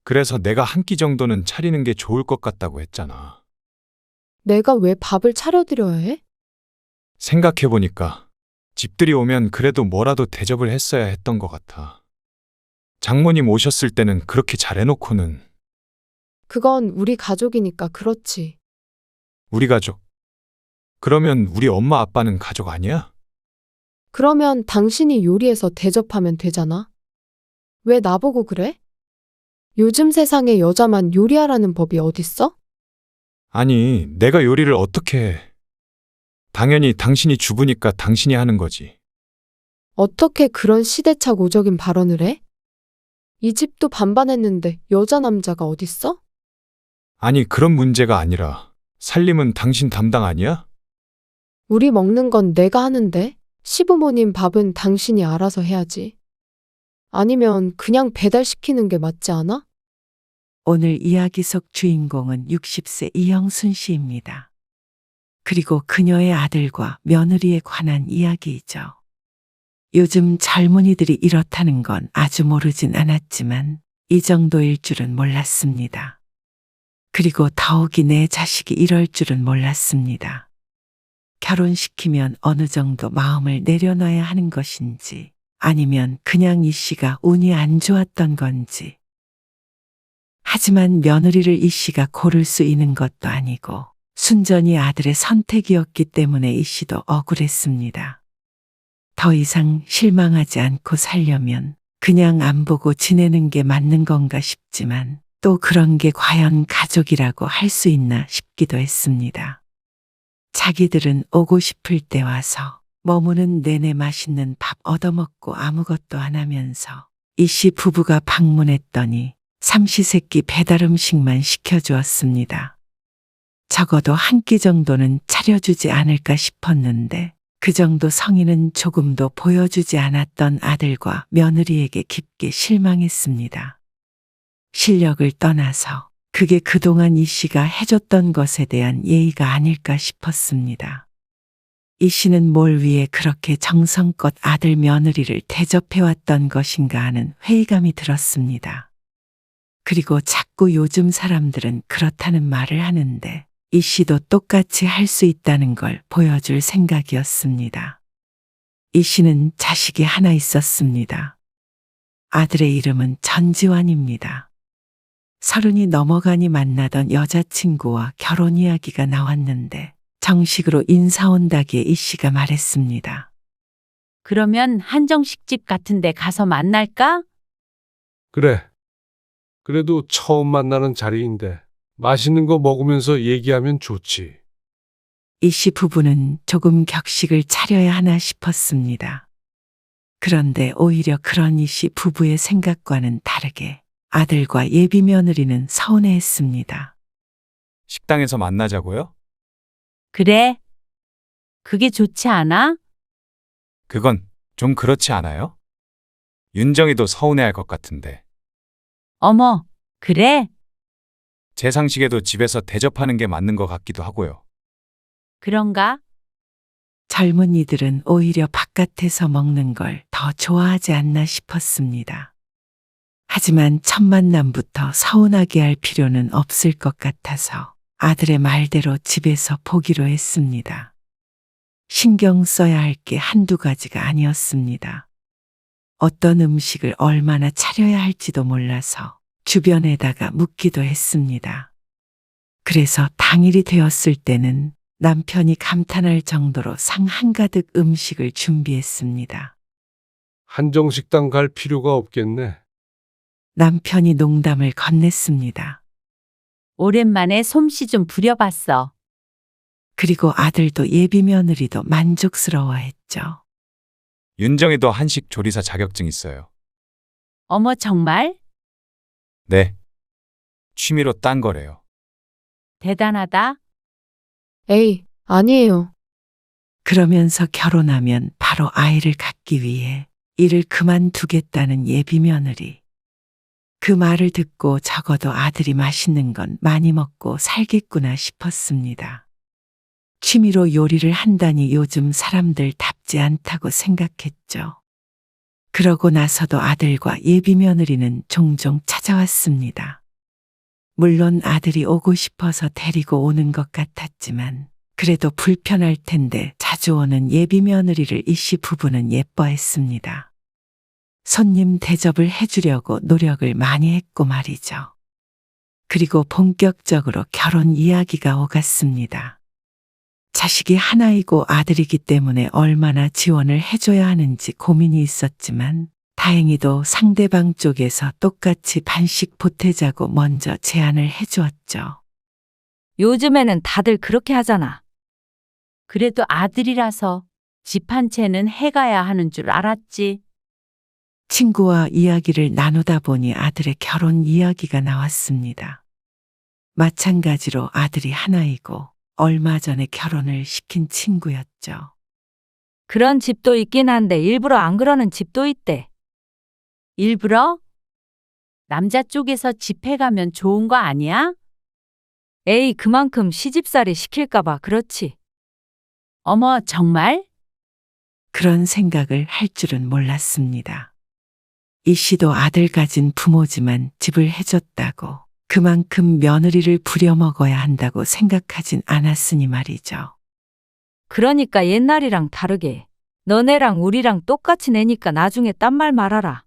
그래서 내가 한 끼 정도는 차리는 게 좋을 것 같다고 했잖아. 내가 왜 밥을 차려드려야 해? 생각해보니까 집들이 오면 그래도 뭐라도 대접을 했어야 했던 것 같아. 장모님 오셨을 때는 그렇게 잘해놓고는. 그건 우리 가족이니까 그렇지. 우리 가족. 그러면 우리 엄마 아빠는 가족 아니야? 그러면 당신이 요리해서 대접하면 되잖아. 왜 나보고 그래? 요즘 세상에 여자만 요리하라는 법이 어딨어? 아니, 내가 요리를 어떻게 해? 당연히 당신이 주부니까 당신이 하는 거지. 어떻게 그런 시대착오적인 발언을 해? 이 집도 반반했는데 여자 남자가 어딨어? 아니, 그런 문제가 아니라 살림은 당신 담당 아니야? 우리 먹는 건 내가 하는데 시부모님 밥은 당신이 알아서 해야지. 아니면 그냥 배달시키는 게 맞지 않아? 오늘 이야기 속 주인공은 60세 이영순 씨입니다. 그리고 그녀의 아들과 며느리에 관한 이야기이죠. 요즘 젊은이들이 이렇다는 건 아주 모르진 않았지만 이 정도일 줄은 몰랐습니다. 그리고 더욱이 내 자식이 이럴 줄은 몰랐습니다. 결혼시키면 어느 정도 마음을 내려놔야 하는 것인지 아니면 그냥 이 씨가 운이 안 좋았던 건지. 하지만 며느리를 이 씨가 고를 수 있는 것도 아니고 순전히 아들의 선택이었기 때문에 이 씨도 억울했습니다. 더 이상 실망하지 않고 살려면 그냥 안 보고 지내는 게 맞는 건가 싶지만 또 그런 게 과연 가족이라고 할 수 있나 싶기도 했습니다. 자기들은 오고 싶을 때 와서 머무는 내내 맛있는 밥 얻어먹고 아무것도 안 하면서 이 씨 부부가 방문했더니 삼시세끼 배달 음식만 시켜주었습니다. 적어도 한 끼 정도는 차려주지 않을까 싶었는데 그 정도 성의는 조금도 보여주지 않았던 아들과 며느리에게 깊게 실망했습니다. 실력을 떠나서 그게 그동안 이 씨가 해줬던 것에 대한 예의가 아닐까 싶었습니다. 이 씨는 뭘 위해 그렇게 정성껏 아들 며느리를 대접해왔던 것인가 하는 회의감이 들었습니다. 그리고 자꾸 요즘 사람들은 그렇다는 말을 하는데 이 씨도 똑같이 할 수 있다는 걸 보여줄 생각이었습니다. 이 씨는 자식이 하나 있었습니다. 아들의 이름은 전지환입니다. 30이 넘어가니 만나던 여자친구와 결혼 이야기가 나왔는데 정식으로 인사 온다기에 이 씨가 말했습니다. 그러면 한정식집 같은 데 가서 만날까? 그래. 그래도 처음 만나는 자리인데 맛있는 거 먹으면서 얘기하면 좋지. 이 씨 부부는 조금 격식을 차려야 하나 싶었습니다. 그런데 오히려 그런 이 씨 부부의 생각과는 다르게 아들과 예비 며느리는 서운해했습니다. 식당에서 만나자고요? 그래. 그게 좋지 않아? 그건 좀 그렇지 않아요? 윤정이도 서운해할 것 같은데. 어머, 그래? 제 상식에도 집에서 대접하는 게 맞는 것 같기도 하고요. 그런가? 젊은이들은 오히려 바깥에서 먹는 걸 더 좋아하지 않나 싶었습니다. 하지만 첫 만남부터 서운하게 할 필요는 없을 것 같아서 아들의 말대로 집에서 보기로 했습니다. 신경 써야 할 게 한두 가지가 아니었습니다. 어떤 음식을 얼마나 차려야 할지도 몰라서 주변에다가 묻기도 했습니다. 그래서 당일이 되었을 때는 남편이 감탄할 정도로 상 한가득 음식을 준비했습니다. 한정식당 갈 필요가 없겠네. 남편이 농담을 건넸습니다. 오랜만에 솜씨 좀 부려봤어. 그리고 아들도 예비 며느리도 만족스러워했죠. 윤정이도 한식 조리사 자격증 있어요. 어머, 정말? 네. 취미로 딴 거래요. 대단하다. 에이, 아니에요. 그러면서 결혼하면 바로 아이를 갖기 위해 일을 그만두겠다는 예비 며느리. 그 말을 듣고 적어도 아들이 맛있는 건 많이 먹고 살겠구나 싶었습니다. 취미로 요리를 한다니 요즘 사람들 답지 않다고 생각했죠. 그러고 나서도 아들과 예비 며느리는 종종 찾아왔습니다. 물론 아들이 오고 싶어서 데리고 오는 것 같았지만 그래도 불편할 텐데 자주 오는 예비 며느리를 이씨 부부는 예뻐했습니다. 손님 대접을 해주려고 노력을 많이 했고 말이죠. 그리고 본격적으로 결혼 이야기가 오갔습니다. 자식이 하나이고 아들이기 때문에 얼마나 지원을 해줘야 하는지 고민이 있었지만 다행히도 상대방 쪽에서 똑같이 반씩 보태자고 먼저 제안을 해주었죠. 요즘에는 다들 그렇게 하잖아. 그래도 아들이라서 집 한 채는 해가야 하는 줄 알았지. 친구와 이야기를 나누다 보니 아들의 결혼 이야기가 나왔습니다. 마찬가지로 아들이 하나이고 얼마 전에 결혼을 시킨 친구였죠. 그런 집도 있긴 한데 일부러 안 그러는 집도 있대. 일부러? 남자 쪽에서 집해가면 좋은 거 아니야? 에이, 그만큼 시집살이 시킬까봐 그렇지. 어머, 정말? 그런 생각을 할 줄은 몰랐습니다. 이 씨도 아들 가진 부모지만 집을 해줬다고 그만큼 며느리를 부려먹어야 한다고 생각하진 않았으니 말이죠. 그러니까 옛날이랑 다르게 너네랑 우리랑 똑같이 내니까 나중에 딴 말 말아라.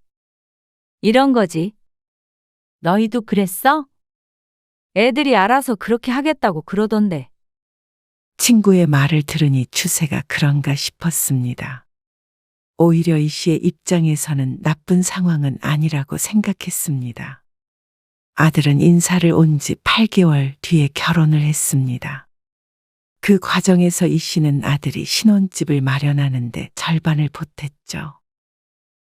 이런 거지. 너희도 그랬어? 애들이 알아서 그렇게 하겠다고 그러던데. 친구의 말을 들으니 추세가 그런가 싶었습니다. 오히려 이 씨의 입장에서는 나쁜 상황은 아니라고 생각했습니다. 아들은 인사를 온 지 8개월 뒤에 결혼을 했습니다. 그 과정에서 이 씨는 아들이 신혼집을 마련하는데 절반을 보탰죠.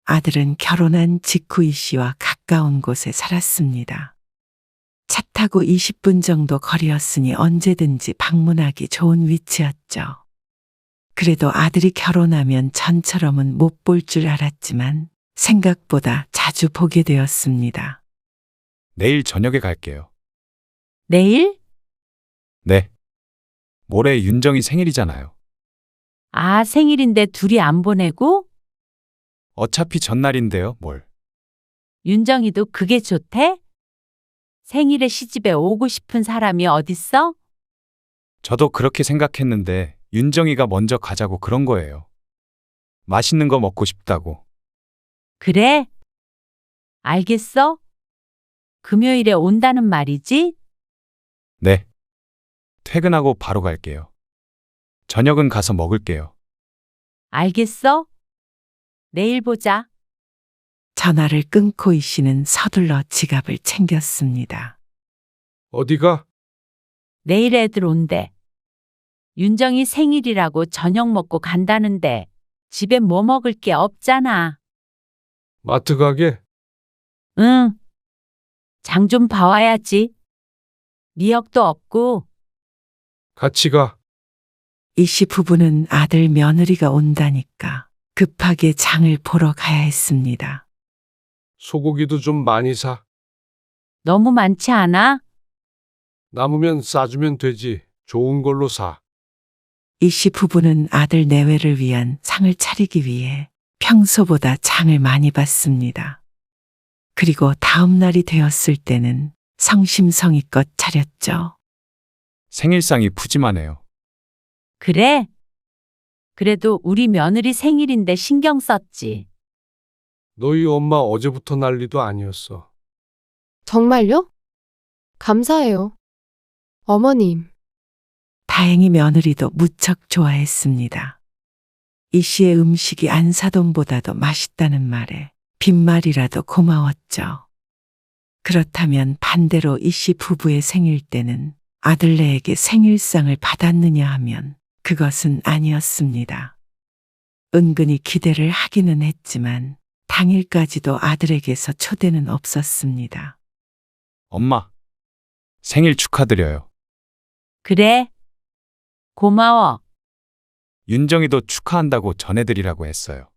아들은 결혼한 직후 이 씨와 가까운 곳에 살았습니다. 차 타고 20분 정도 거리였으니 언제든지 방문하기 좋은 위치였죠. 그래도 아들이 결혼하면 전처럼은 못 볼 줄 알았지만 생각보다 자주 보게 되었습니다. 내일 저녁에 갈게요. 내일? 네. 모레 윤정이 생일이잖아요. 아, 생일인데 둘이 안 보내고? 어차피 전날인데요, 뭘. 윤정이도 그게 좋대? 생일에 시집에 오고 싶은 사람이 어딨어? 저도 그렇게 생각했는데 윤정이가 먼저 가자고 그런 거예요. 맛있는 거 먹고 싶다고. 그래? 알겠어? 금요일에 온다는 말이지? 네. 퇴근하고 바로 갈게요. 저녁은 가서 먹을게요. 알겠어? 내일 보자. 전화를 끊고 이 씨는 서둘러 지갑을 챙겼습니다. 어디가? 내일 애들 온대. 윤정이 생일이라고 저녁 먹고 간다는데 집에 뭐 먹을 게 없잖아. 마트 가게? 응. 장 좀 봐와야지. 미역도 없고. 같이 가. 이 씨 부부는 아들 며느리가 온다니까 급하게 장을 보러 가야 했습니다. 소고기도 좀 많이 사. 너무 많지 않아? 남으면 싸주면 되지. 좋은 걸로 사. 이 씨 부부는 아들 내외를 위한 상을 차리기 위해 평소보다 장을 많이 봤습니다. 그리고 다음 날이 되었을 때는 성심성의껏 차렸죠. 생일상이 푸짐하네요. 그래? 그래도 우리 며느리 생일인데 신경 썼지. 너희 엄마 어제부터 난리도 아니었어. 정말요? 감사해요. 어머님, 다행히 며느리도 무척 좋아했습니다. 이 씨의 음식이 안사돈보다도 맛있다는 말에 빈말이라도 고마웠죠. 그렇다면 반대로 이 씨 부부의 생일 때는 아들네에게 생일상을 받았느냐 하면 그것은 아니었습니다. 은근히 기대를 하기는 했지만 당일까지도 아들에게서 초대는 없었습니다. 엄마, 생일 축하드려요. 그래? 고마워. 윤정이도 축하한다고 전해드리라고 했어요.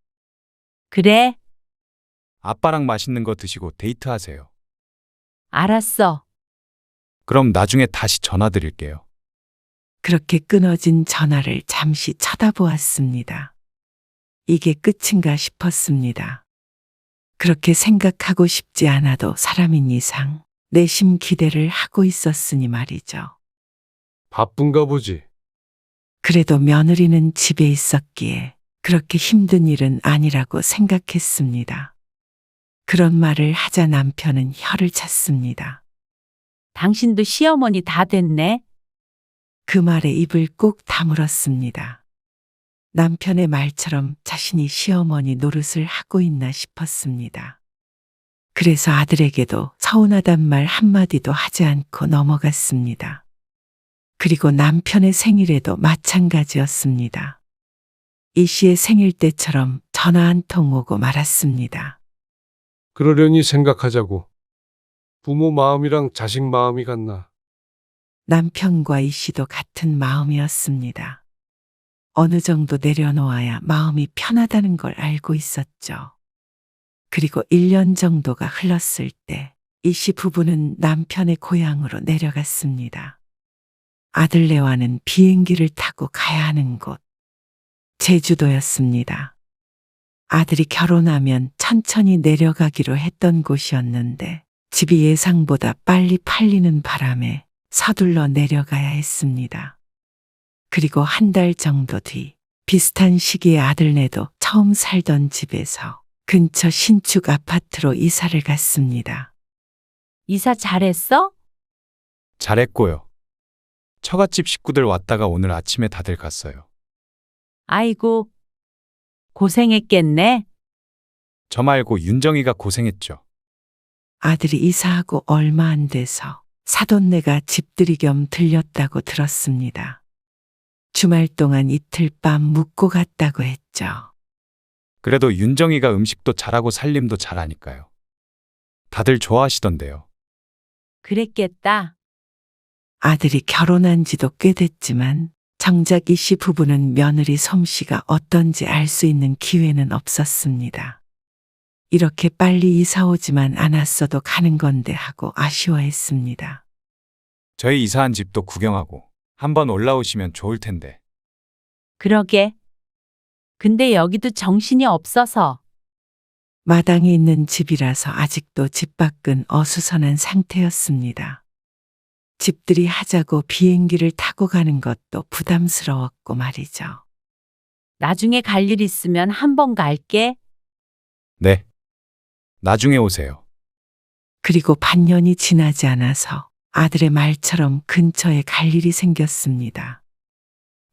그래? 아빠랑 맛있는 거 드시고 데이트하세요. 알았어. 그럼 나중에 다시 전화드릴게요. 그렇게 끊어진 전화를 잠시 쳐다보았습니다. 이게 끝인가 싶었습니다. 그렇게 생각하고 싶지 않아도 사람인 이상 내심 기대를 하고 있었으니 말이죠. 바쁜가 보지. 그래도 며느리는 집에 있었기에 그렇게 힘든 일은 아니라고 생각했습니다. 그런 말을 하자 남편은 혀를 찼습니다. 당신도 시어머니 다 됐네. 그 말에 입을 꾹 다물었습니다. 남편의 말처럼 자신이 시어머니 노릇을 하고 있나 싶었습니다. 그래서 아들에게도 서운하단 말 한마디도 하지 않고 넘어갔습니다. 그리고 남편의 생일에도 마찬가지였습니다. 이 씨의 생일 때처럼 전화 한 통 오고 말았습니다. 그러려니 생각하자고. 부모 마음이랑 자식 마음이 같나. 남편과 이 씨도 같은 마음이었습니다. 어느 정도 내려놓아야 마음이 편하다는 걸 알고 있었죠. 그리고 1년 정도가 흘렀을 때 이 씨 부부는 남편의 고향으로 내려갔습니다. 아들네와는 비행기를 타고 가야 하는 곳, 제주도였습니다. 아들이 결혼하면 천천히 내려가기로 했던 곳이었는데 집이 예상보다 빨리 팔리는 바람에 서둘러 내려가야 했습니다. 그리고 한 달 정도 뒤 비슷한 시기에 아들네도 처음 살던 집에서 근처 신축 아파트로 이사를 갔습니다. 이사 잘했어? 잘했고요. 처갓집 식구들 왔다가 오늘 아침에 다들 갔어요. 아이고, 고생했겠네. 저 말고 윤정이가 고생했죠. 아들이 이사하고 얼마 안 돼서 사돈네가 집들이 겸 들렸다고 들었습니다. 주말 동안 이틀 밤 묵고 갔다고 했죠. 그래도 윤정이가 음식도 잘하고 살림도 잘하니까요. 다들 좋아하시던데요. 그랬겠다. 아들이 결혼한 지도 꽤 됐지만 정작 이 씨 부부는 며느리 솜씨가 어떤지 알 수 있는 기회는 없었습니다. 이렇게 빨리 이사 오지만 않았어도 가는 건데 하고 아쉬워했습니다. 저희 이사한 집도 구경하고 한번 올라오시면 좋을 텐데. 그러게. 근데 여기도 정신이 없어서. 마당에 있는 집이라서 아직도 집 밖은 어수선한 상태였습니다. 집들이 하자고 비행기를 타고 가는 것도 부담스러웠고 말이죠. 나중에 갈 일 있으면 한번 갈게. 네. 나중에 오세요. 그리고 반년이 지나지 않아서 아들의 말처럼 근처에 갈 일이 생겼습니다.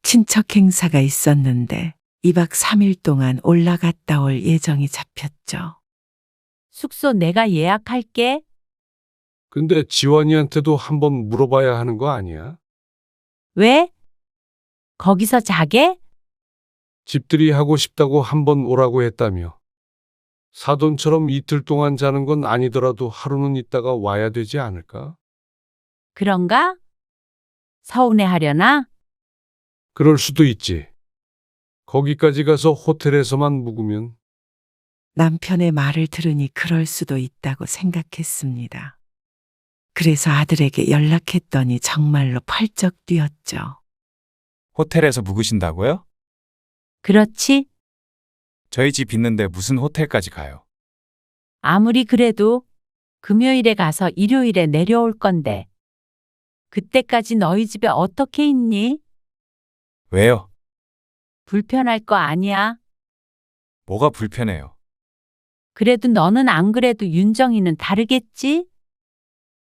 친척 행사가 있었는데 2박 3일 동안 올라갔다 올 예정이 잡혔죠. 숙소 내가 예약할게. 근데 지원이한테도 한번 물어봐야 하는 거 아니야? 왜? 거기서 자게? 집들이 하고 싶다고 한번 오라고 했다며. 사돈처럼 이틀 동안 자는 건 아니더라도 하루는 있다가 와야 되지 않을까? 그런가? 서운해 하려나? 그럴 수도 있지. 거기까지 가서 호텔에서만 묵으면. 남편의 말을 들으니 그럴 수도 있다고 생각했습니다. 그래서 아들에게 연락했더니 정말로 펄쩍 뛰었죠. 호텔에서 묵으신다고요? 그렇지. 저희 집 있는데 무슨 호텔까지 가요? 아무리 그래도 금요일에 가서 일요일에 내려올 건데. 그때까지 너희 집에 어떻게 있니? 왜요? 불편할 거 아니야. 뭐가 불편해요? 그래도 너는 안 그래도 윤정이는 다르겠지?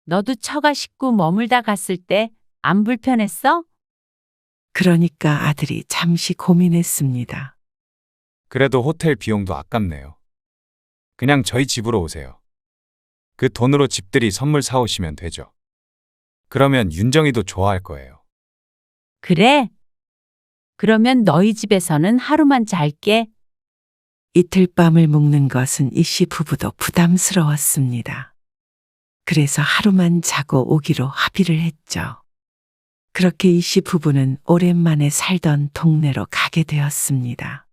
너도 처가 식구 머물다 갔을 때 안 불편했어? 그러니까 아들이 잠시 고민했습니다. 그래도 호텔 비용도 아깝네요. 그냥 저희 집으로 오세요. 그 돈으로 집들이 선물 사오시면 되죠. 그러면 윤정이도 좋아할 거예요. 그래? 그러면 너희 집에서는 하루만 잘게. 이틀 밤을 묵는 것은 이 씨 부부도 부담스러웠습니다. 그래서 하루만 자고 오기로 합의를 했죠. 그렇게 이 씨 부부는 오랜만에 살던 동네로 가게 되었습니다.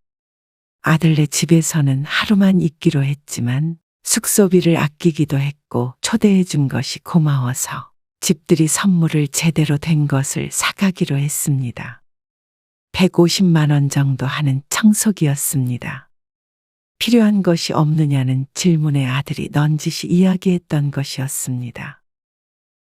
아들네 집에서는 하루만 있기로 했지만 숙소비를 아끼기도 했고 초대해 준 것이 고마워서 집들이 선물을 제대로 된 것을 사가기로 했습니다. 150만 원 정도 하는 청소기였습니다. 필요한 것이 없느냐는 질문에 아들이 넌지시 이야기했던 것이었습니다.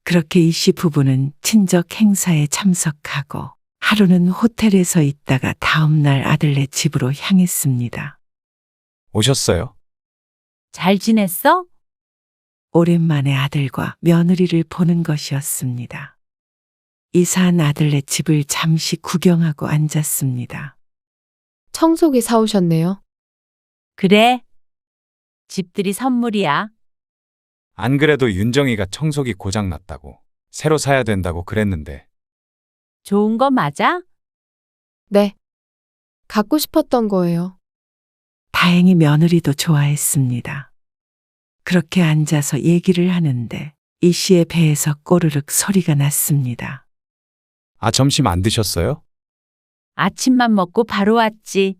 그렇게 이 씨 부부는 친척 행사에 참석하고 하루는 호텔에서 있다가 다음날 아들네 집으로 향했습니다. 오셨어요? 잘 지냈어? 오랜만에 아들과 며느리를 보는 것이었습니다. 이사한 아들네 집을 잠시 구경하고 앉았습니다. 청소기 사오셨네요. 그래. 집들이 선물이야. 안 그래도 윤정이가 청소기 고장 났다고 새로 사야 된다고 그랬는데 좋은 거 맞아? 네. 갖고 싶었던 거예요. 다행히 며느리도 좋아했습니다. 그렇게 앉아서 얘기를 하는데 이 씨의 배에서 꼬르륵 소리가 났습니다. 아, 점심 안 드셨어요? 아침만 먹고 바로 왔지.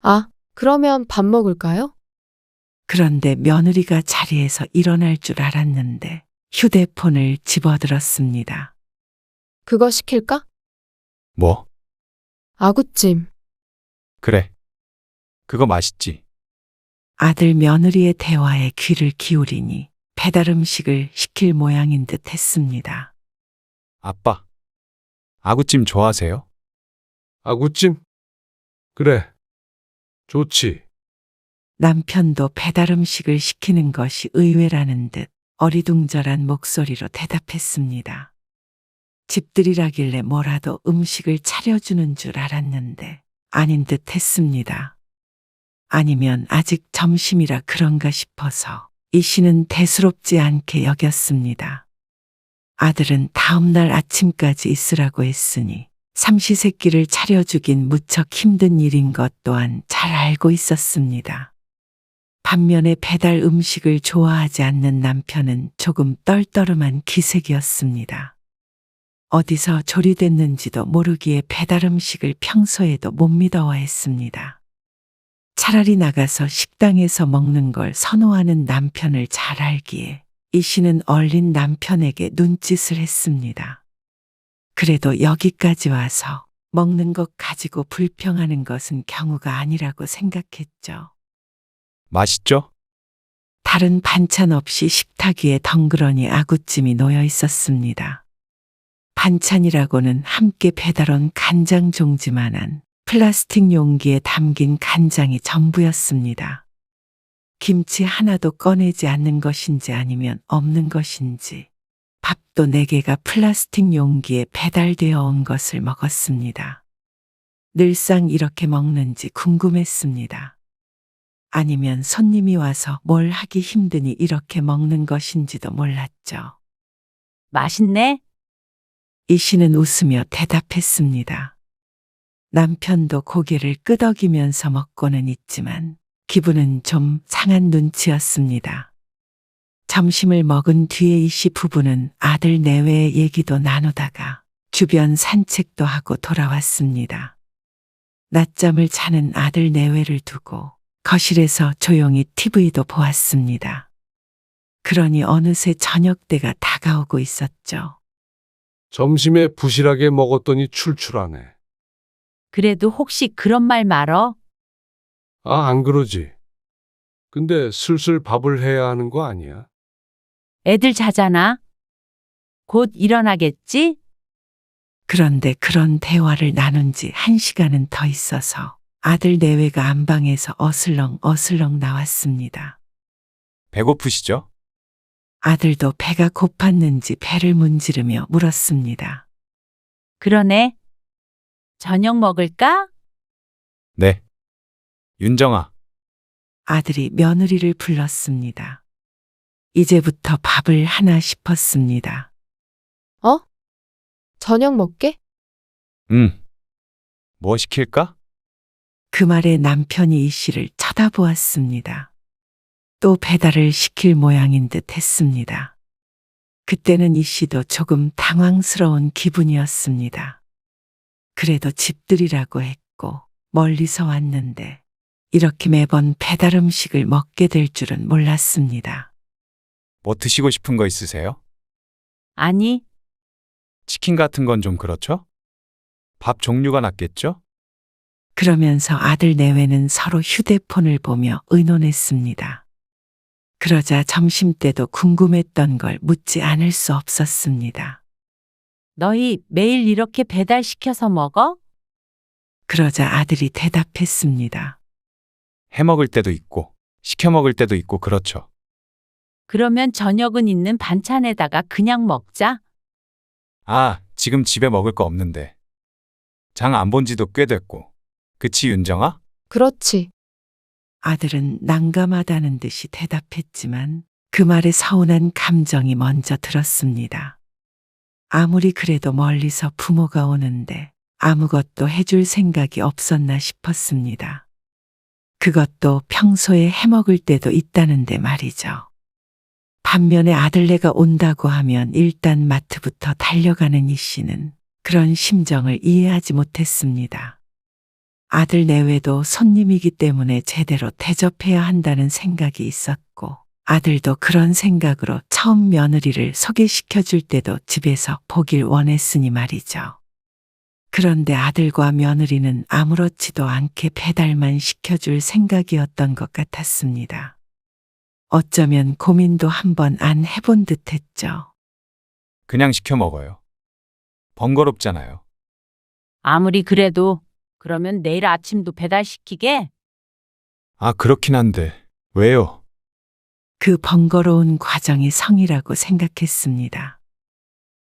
아, 그러면 밥 먹을까요? 그런데 며느리가 자리에서 일어날 줄 알았는데 휴대폰을 집어들었습니다. 그거 시킬까? 뭐? 아구찜. 그래. 그거 맛있지. 아들 며느리의 대화에 귀를 기울이니 배달 음식을 시킬 모양인 듯 했습니다. 아빠, 아구찜 좋아하세요? 아구찜? 그래. 좋지. 남편도 배달 음식을 시키는 것이 의외라는 듯 어리둥절한 목소리로 대답했습니다. 집들이라길래 뭐라도 음식을 차려주는 줄 알았는데 아닌 듯 했습니다. 아니면 아직 점심이라 그런가 싶어서 이 씨는 대수롭지 않게 여겼습니다. 아들은 다음날 아침까지 있으라고 했으니 삼시세끼를 차려주긴 무척 힘든 일인 것 또한 잘 알고 있었습니다. 반면에 배달 음식을 좋아하지 않는 남편은 조금 떨떠름한 기색이었습니다. 어디서 조리됐는지도 모르기에 배달 음식을 평소에도 못 믿어했습니다. 차라리 나가서 식당에서 먹는 걸 선호하는 남편을 잘 알기에 이 씨는 얼린 남편에게 눈짓을 했습니다. 그래도 여기까지 와서 먹는 것 가지고 불평하는 것은 경우가 아니라고 생각했죠. 맛있죠? 다른 반찬 없이 식탁 위에 덩그러니 아구찜이 놓여 있었습니다. 반찬이라고는 함께 배달 온 간장 종지만한 플라스틱 용기에 담긴 간장이 전부였습니다. 김치 하나도 꺼내지 않는 것인지 아니면 없는 것인지 밥도 4개가 플라스틱 용기에 배달되어 온 것을 먹었습니다. 늘상 이렇게 먹는지 궁금했습니다. 아니면 손님이 와서 뭘 하기 힘드니 이렇게 먹는 것인지도 몰랐죠. 맛있네. 이 씨는 웃으며 대답했습니다. 남편도 고개를 끄덕이면서 먹고는 있지만 기분은 좀 상한 눈치였습니다. 점심을 먹은 뒤에 이 씨 부부는 아들 내외의 얘기도 나누다가 주변 산책도 하고 돌아왔습니다. 낮잠을 자는 아들 내외를 두고 거실에서 조용히 TV도 보았습니다. 그러니 어느새 저녁 때가 다가오고 있었죠. 점심에 부실하게 먹었더니 출출하네. 그래도 혹시 그런 말 말어? 아, 안 그러지. 근데 슬슬 밥을 해야 하는 거 아니야? 애들 자잖아. 곧 일어나겠지? 그런데 그런 대화를 나눈 지 1시간은 더 있어서 아들 내외가 안방에서 어슬렁 나왔습니다. 배고프시죠? 아들도 배가 고팠는지 배를 문지르며 물었습니다. 그러네. 저녁 먹을까? 네. 윤정아, 아들이 며느리를 불렀습니다. 이제부터 밥을 하나 싶었습니다. 어? 저녁 먹게? 뭐 시킬까? 그 말에 남편이 이 씨를 쳐다보았습니다. 또 배달을 시킬 모양인 듯 했습니다. 그때는 이 씨도 조금 당황스러운 기분이었습니다. 그래도 집들이라고 했고 멀리서 왔는데 이렇게 매번 배달 음식을 먹게 될 줄은 몰랐습니다. 뭐 드시고 싶은 거 있으세요? 그러면서 아들 내외는 서로 휴대폰을 보며 의논했습니다. 그러자 점심때도 궁금했던 걸 묻지 않을 수 없었습니다. 너희 매일 이렇게 배달시켜서 먹어? 그러자 아들이 대답했습니다. 해 먹을 때도 있고, 시켜 먹을 때도 있고, 그렇죠. 그러면 저녁은 있는 반찬에다가 그냥 먹자. 아, 지금 집에 먹을 거 없는데. 장 안 본 지도 꽤 됐고. 그치, 윤정아? 그렇지. 아들은 난감하다는 듯이 대답했지만 그 말에 서운한 감정이 먼저 들었습니다. 아무리 그래도 멀리서 부모가 오는데 아무것도 해줄 생각이 없었나 싶었습니다. 그것도 평소에 해먹을 때도 있다는데 말이죠. 반면에 아들네가 온다고 하면 일단 마트부터 달려가는 이 씨는 그런 심정을 이해하지 못했습니다. 아들 내외도 손님이기 때문에 제대로 대접해야 한다는 생각이 있었고, 아들도 그런 생각으로 처음 며느리를 소개시켜 줄 때도 집에서 보길 원했으니 말이죠. 그런데 아들과 며느리는 아무렇지도 않게 배달만 시켜줄 생각이었던 것 같았습니다. 어쩌면 고민도 한번 안 해본 듯 했죠. 그냥 시켜 먹어요. 번거롭잖아요. 아무리 그래도 그러면 내일 아침도 배달시키게? 아, 그렇긴 한데. 왜요? 그 번거로운 과정이 성이라고 생각했습니다.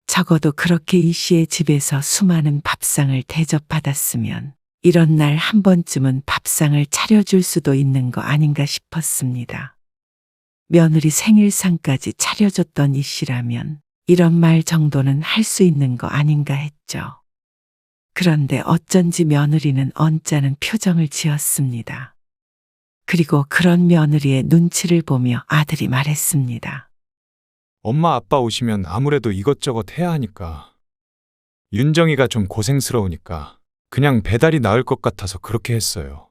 적어도 그렇게 이 씨의 집에서 수많은 밥상을 대접받았으면 이런 날 한 번쯤은 밥상을 차려줄 수도 있는 거 아닌가 싶었습니다. 며느리 생일상까지 차려줬던 이 씨라면 이런 말 정도는 할 수 있는 거 아닌가 했죠. 그런데 어쩐지 며느리는 언짢은 표정을 지었습니다. 그리고 그런 며느리의 눈치를 보며 아들이 말했습니다. 엄마 아빠 오시면 아무래도 이것저것 해야 하니까. 윤정이가 좀 고생스러우니까 그냥 배달이 나을 것 같아서 그렇게 했어요.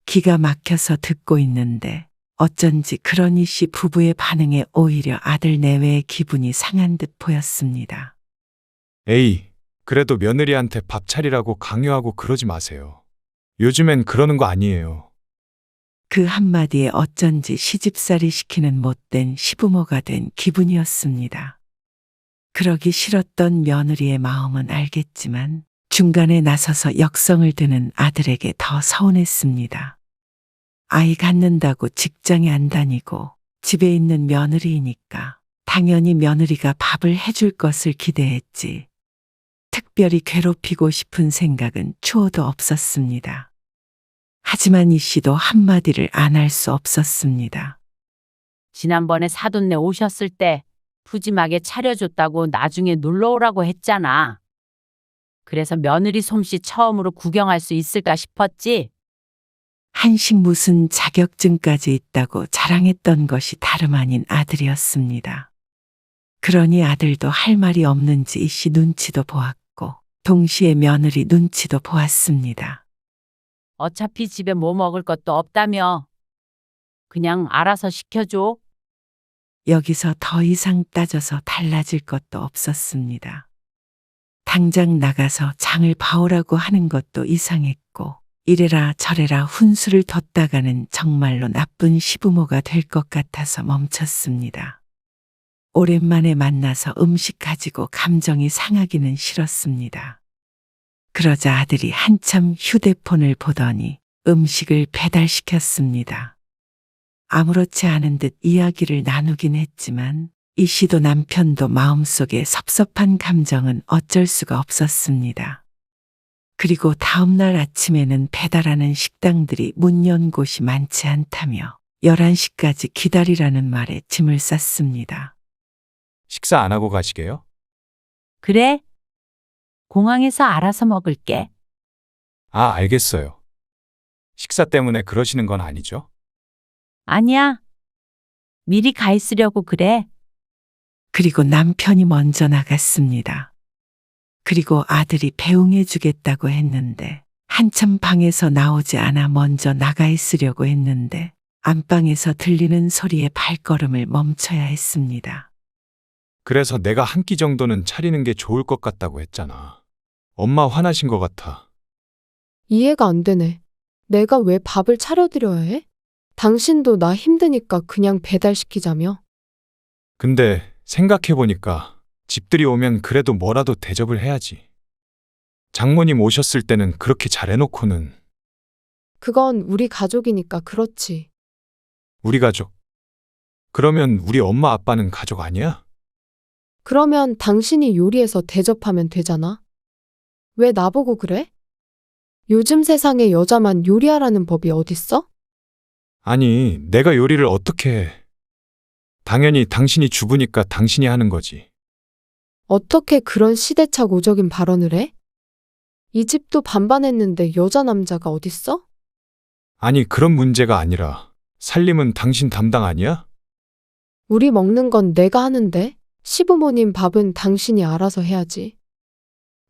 기가 막혀서 듣고 있는데 어쩐지 그런 이 씨 부부의 반응에 오히려 아들 내외의 기분이 상한 듯 보였습니다. 에이, 그래도 며느리한테 밥 차리라고 강요하고 그러지 마세요. 요즘엔 그러는 거 아니에요. 그 한마디에 어쩐지 시집살이 시키는 못된 시부모가 된 기분이었습니다. 그러기 싫었던 며느리의 마음은 알겠지만 중간에 나서서 역성을 드는 아들에게 더 서운했습니다. 아이 갖는다고 직장에 안 다니고 집에 있는 며느리이니까 당연히 며느리가 밥을 해줄 것을 기대했지. 특별히 괴롭히고 싶은 생각은 추호도 없었습니다. 하지만 이 씨도 한마디를 안 할 수 없었습니다. 지난번에 사돈네 오셨을 때 푸짐하게 차려줬다고 나중에 놀러 오라고 했잖아. 그래서 며느리 솜씨 처음으로 구경할 수 있을까 싶었지. 한식 무슨 자격증까지 있다고 자랑했던 것이 다름 아닌 아들이었습니다. 그러니 아들도 할 말이 없는지 이 씨 눈치도 보았고 동시에 며느리 눈치도 보았습니다. 어차피 집에 뭐 먹을 것도 없다며. 그냥 알아서 시켜줘. 여기서 더 이상 따져서 달라질 것도 없었습니다. 당장 나가서 장을 봐오라고 하는 것도 이상했고 이래라 저래라 훈수를 뒀다가는 정말로 나쁜 시부모가 될 것 같아서 멈췄습니다. 오랜만에 만나서 음식 가지고 감정이 상하기는 싫었습니다. 그러자 아들이 한참 휴대폰을 보더니 음식을 배달시켰습니다. 아무렇지 않은 듯 이야기를 나누긴 했지만 이 씨도 남편도 마음속에 섭섭한 감정은 어쩔 수가 없었습니다. 그리고 다음날 아침에는 배달하는 식당들이 문 연 곳이 많지 않다며 11시까지 기다리라는 말에 짐을 쌌습니다. 식사 안 하고 가시게요? 그래? 공항에서 알아서 먹을게. 아, 알겠어요. 식사 때문에 그러시는 건 아니죠? 아니야. 미리 가 있으려고 그래. 그리고 남편이 먼저 나갔습니다. 그리고 아들이 배웅해 주겠다고 했는데 한참 방에서 나오지 않아 먼저 나가 있으려고 했는데 안방에서 들리는 소리에 발걸음을 멈춰야 했습니다. 그래서 내가 한 끼 정도는 차리는 게 좋을 것 같다고 했잖아. 엄마 화나신 것 같아. 이해가 안 되네. 내가 왜 밥을 차려드려야 해? 당신도 나 힘드니까 그냥 배달시키자며. 근데 생각해보니까 집들이 오면 그래도 뭐라도 대접을 해야지. 장모님 오셨을 때는 그렇게 잘해놓고는. 그건 우리 가족이니까 그렇지. 우리 가족. 그러면 우리 엄마 아빠는 가족 아니야? 그러면 당신이 요리해서 대접하면 되잖아. 왜 나보고 그래? 요즘 세상에 여자만 요리하라는 법이 어딨어? 아니, 내가 요리를 어떻게 해? 당연히 당신이 주부니까 당신이 하는 거지. 어떻게 그런 시대착오적인 발언을 해? 이 집도 반반했는데 여자 남자가 어딨어? 아니, 그런 문제가 아니라 살림은 당신 담당 아니야? 우리 먹는 건 내가 하는데 시부모님 밥은 당신이 알아서 해야지.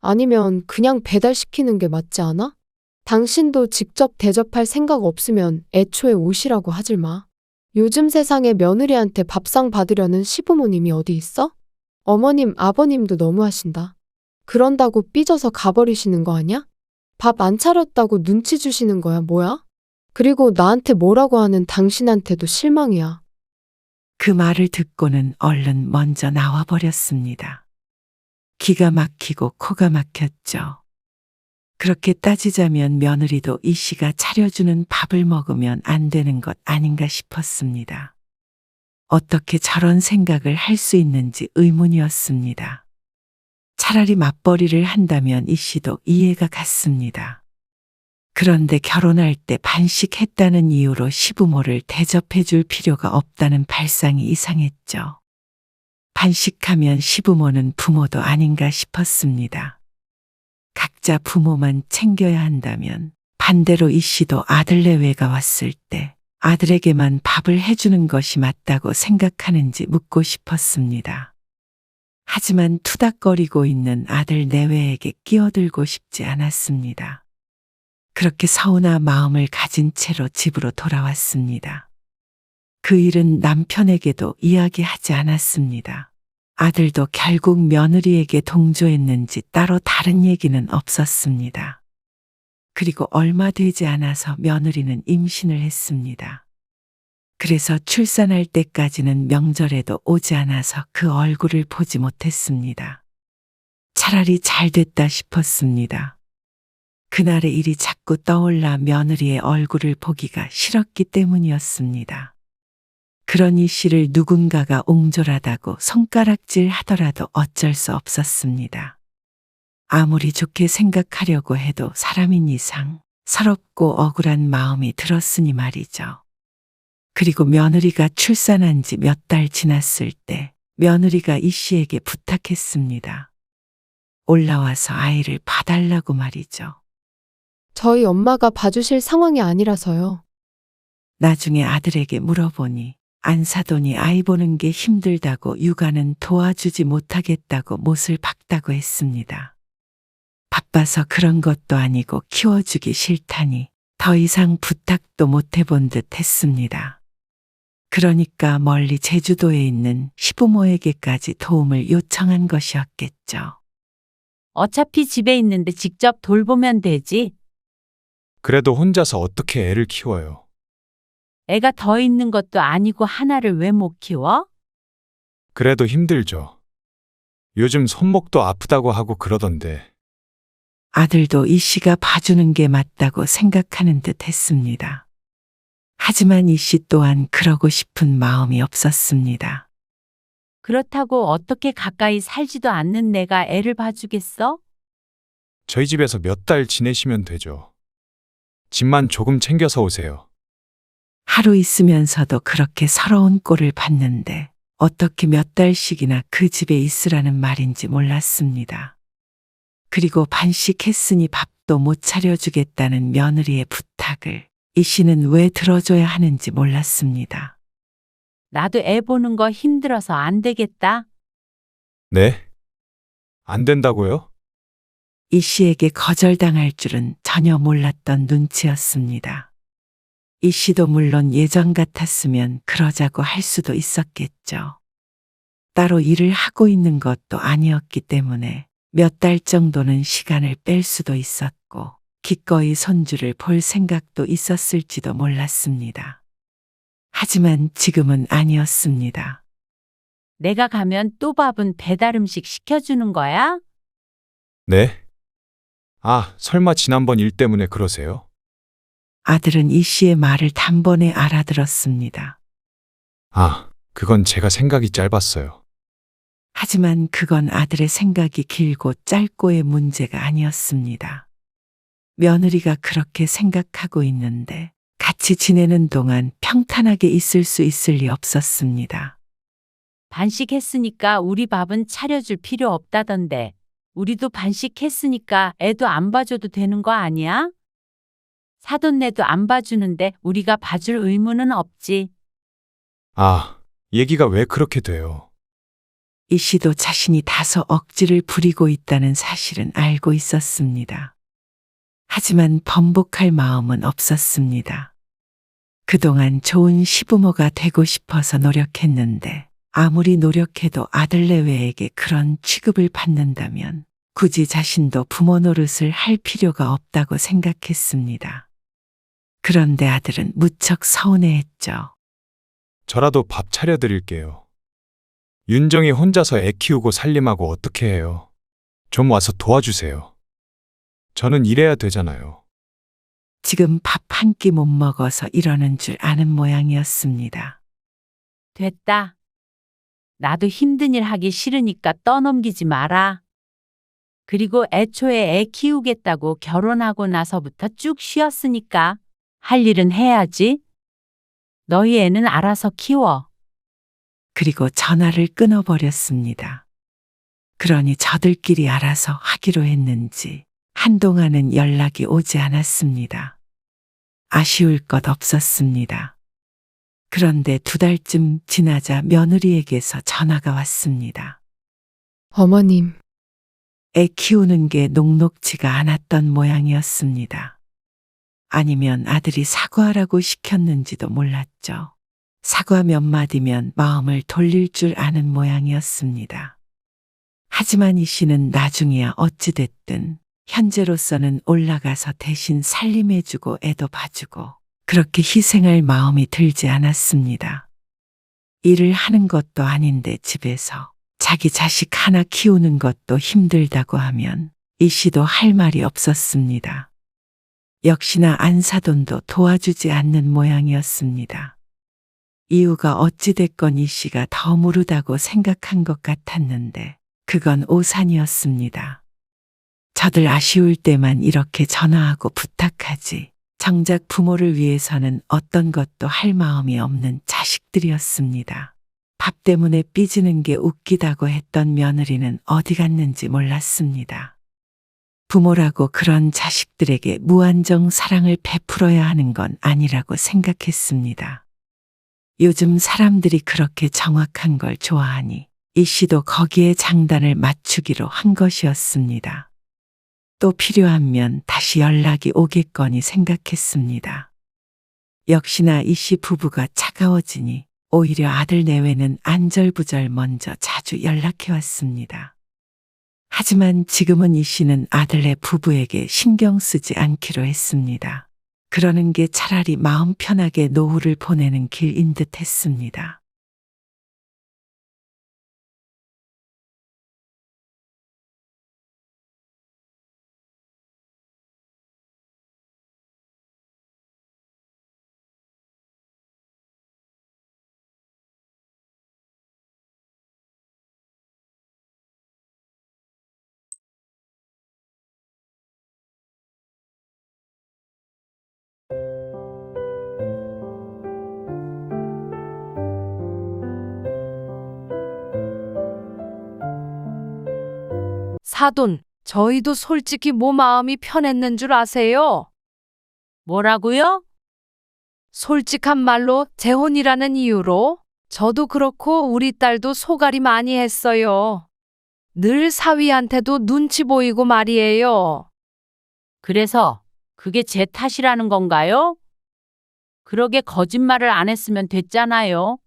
아니면 그냥 배달시키는 게 맞지 않아? 당신도 직접 대접할 생각 없으면 애초에 오시라고 하질 마. 요즘 세상에 며느리한테 밥상 받으려는 시부모님이 어디 있어? 어머님, 아버님도 너무하신다. 그런다고 삐져서 가버리시는 거 아니야? 밥 안 차렸다고 눈치 주시는 거야, 뭐야? 그리고 나한테 뭐라고 하는 당신한테도 실망이야. 그 말을 듣고는 얼른 먼저 나와 버렸습니다. 기가 막히고 코가 막혔죠. 그렇게 따지자면 며느리도 이 씨가 차려주는 밥을 먹으면 안 되는 것 아닌가 싶었습니다. 어떻게 저런 생각을 할 수 있는지 의문이었습니다. 차라리 맞벌이를 한다면 이 씨도 이해가 갔습니다. 그런데 결혼할 때 반씩했다는 이유로 시부모를 대접해 줄 필요가 없다는 발상이 이상했죠. 반씩하면 시부모는 부모도 아닌가 싶었습니다. 각자 부모만 챙겨야 한다면 반대로 이 씨도 아들 내외가 왔을 때 아들에게만 밥을 해주는 것이 맞다고 생각하는지 묻고 싶었습니다. 하지만 투닥거리고 있는 아들 내외에게 끼어들고 싶지 않았습니다. 그렇게 서운한 마음을 가진 채로 집으로 돌아왔습니다. 그 일은 남편에게도 이야기하지 않았습니다. 아들도 결국 며느리에게 동조했는지 따로 다른 얘기는 없었습니다. 그리고 얼마 되지 않아서 며느리는 임신을 했습니다. 그래서 출산할 때까지는 명절에도 오지 않아서 그 얼굴을 보지 못했습니다. 차라리 잘 됐다 싶었습니다. 그날의 일이 자꾸 떠올라 며느리의 얼굴을 보기가 싫었기 때문이었습니다. 그런 이 씨를 누군가가 옹졸하다고 손가락질 하더라도 어쩔 수 없었습니다. 아무리 좋게 생각하려고 해도 사람인 이상 서럽고 억울한 마음이 들었으니 말이죠. 그리고 며느리가 출산한 지 몇 달 지났을 때 며느리가 이 씨에게 부탁했습니다. 올라와서 아이를 봐달라고 말이죠. 저희 엄마가 봐주실 상황이 아니라서요. 나중에 아들에게 물어보니 안 사돈이 아이 보는 게 힘들다고 육아는 도와주지 못하겠다고 못을 박다고 했습니다. 바빠서 그런 것도 아니고 키워주기 싫다니 더 이상 부탁도 못 해본 듯 했습니다. 그러니까 멀리 제주도에 있는 시부모에게까지 도움을 요청한 것이었겠죠. 어차피 집에 있는데 직접 돌보면 되지. 그래도 혼자서 어떻게 애를 키워요? 애가 더 있는 것도 아니고 하나를 왜 못 키워? 그래도 힘들죠. 요즘 손목도 아프다고 하고 그러던데. 아들도 이 씨가 봐주는 게 맞다고 생각하는 듯 했습니다. 하지만 이 씨 또한 그러고 싶은 마음이 없었습니다. 그렇다고 어떻게 가까이 살지도 않는 내가 애를 봐주겠어? 저희 집에서 몇 달 지내시면 되죠. 집만 조금 챙겨서 오세요. 하루 있으면서도 그렇게 서러운 꼴을 봤는데 어떻게 몇 달씩이나 그 집에 있으라는 말인지 몰랐습니다. 그리고 반씩했으니 밥도 못 차려주겠다는 며느리의 부탁을 이 씨는 왜 들어줘야 하는지 몰랐습니다. 나도 애 보는 거 힘들어서 안 되겠다. 네? 안 된다고요? 이 씨에게 거절당할 줄은 전혀 몰랐던 눈치였습니다. 이 씨도 물론 예전 같았으면 그러자고 할 수도 있었겠죠. 따로 일을 하고 있는 것도 아니었기 때문에 몇 달 정도는 시간을 뺄 수도 있었고 기꺼이 손주를 볼 생각도 있었을지도 몰랐습니다. 하지만 지금은 아니었습니다. 내가 가면 또 밥은 배달 음식 시켜주는 거야? 네? 아, 설마 지난번 일 때문에 그러세요? 아들은 이 씨의 말을 단번에 알아들었습니다. 아, 그건 제가 생각이 짧았어요. 하지만 그건 아들의 생각이 길고 짧고의 문제가 아니었습니다. 며느리가 그렇게 생각하고 있는데 같이 지내는 동안 평탄하게 있을 수 있을 리 없었습니다. 반식했으니까 우리 밥은 차려줄 필요 없다던데. 우리도 반식했으니까 애도 안 봐줘도 되는 거 아니야? 사돈네도 안 봐주는데 우리가 봐줄 의무는 없지. 아, 얘기가 왜 그렇게 돼요? 이 씨도 자신이 다소 억지를 부리고 있다는 사실은 알고 있었습니다. 하지만 번복할 마음은 없었습니다. 그동안 좋은 시부모가 되고 싶어서 노력했는데 아무리 노력해도 아들 내외에게 그런 취급을 받는다면 굳이 자신도 부모 노릇을 할 필요가 없다고 생각했습니다. 그런데 아들은 무척 서운해했죠. 저라도 밥 차려드릴게요. 윤정이 혼자서 애 키우고 살림하고 어떻게 해요? 좀 와서 도와주세요. 저는 일해야 되잖아요. 지금 밥 한 끼 못 먹어서 이러는 줄 아는 모양이었습니다. 됐다. 나도 힘든 일 하기 싫으니까 떠넘기지 마라. 그리고 애초에 애 키우겠다고 결혼하고 나서부터 쭉 쉬었으니까 할 일은 해야지. 너희 애는 알아서 키워. 그리고 전화를 끊어버렸습니다. 그러니 저들끼리 알아서 하기로 했는지 한동안은 연락이 오지 않았습니다. 아쉬울 것 없었습니다. 그런데 2달쯤 지나자 며느리에게서 전화가 왔습니다. 어머님, 애 키우는 게 녹록지가 않았던 모양이었습니다. 아니면 아들이 사과하라고 시켰는지도 몰랐죠. 사과 몇 마디면 마음을 돌릴 줄 아는 모양이었습니다. 하지만 이 씨는 나중에야 어찌됐든 현재로서는 올라가서 대신 살림해주고 애도 봐주고 그렇게 희생할 마음이 들지 않았습니다. 일을 하는 것도 아닌데 집에서 자기 자식 하나 키우는 것도 힘들다고 하면 이 씨도 할 말이 없었습니다. 역시나 안사돈도 도와주지 않는 모양이었습니다. 이유가 어찌됐건 이 씨가 더 무르다고 생각한 것 같았는데 그건 오산이었습니다. 저들 아쉬울 때만 이렇게 전화하고 부탁하지. 정작 부모를 위해서는 어떤 것도 할 마음이 없는 자식들이었습니다. 밥 때문에 삐지는 게 웃기다고 했던 며느리는 어디 갔는지 몰랐습니다. 부모라고 그런 자식들에게 무한정 사랑을 베풀어야 하는 건 아니라고 생각했습니다. 요즘 사람들이 그렇게 정확한 걸 좋아하니 이 씨도 거기에 장단을 맞추기로 한 것이었습니다. 또 필요하면 다시 연락이 오겠거니 생각했습니다. 역시나 이 씨 부부가 차가워지니 오히려 아들 내외는 안절부절 먼저 자주 연락해 왔습니다. 하지만 지금은 이 씨는 아들네 부부에게 신경 쓰지 않기로 했습니다. 그러는 게 차라리 마음 편하게 노후를 보내는 길인 듯 했습니다. 사돈, 저희도 솔직히 뭐 마음이 편했는 줄 아세요? 뭐라고요? 솔직한 말로 재혼이라는 이유로 저도 그렇고 우리 딸도 소갈이 많이 했어요. 늘 사위한테도 눈치 보이고 말이에요. 그래서 그게 제 탓이라는 건가요? 그러게 거짓말을 안 했으면 됐잖아요.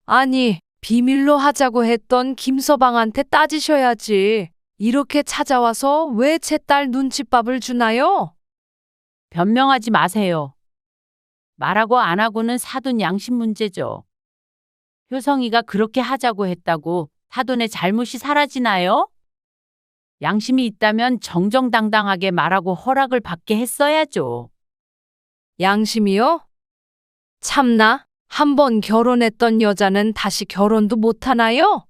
아니, 비밀로 하자고 했던 김서방한테 따지셔야지. 이렇게 찾아와서 왜 제 딸 눈칫밥을 주나요? 변명하지 마세요. 말하고 안 하고는 사돈 양심 문제죠. 효성이가 그렇게 하자고 했다고 사돈의 잘못이 사라지나요? 양심이 있다면 정정당당하게 말하고 허락을 받게 했어야죠. 양심이요? 참나, 한 번 결혼했던 여자는 다시 결혼도 못하나요?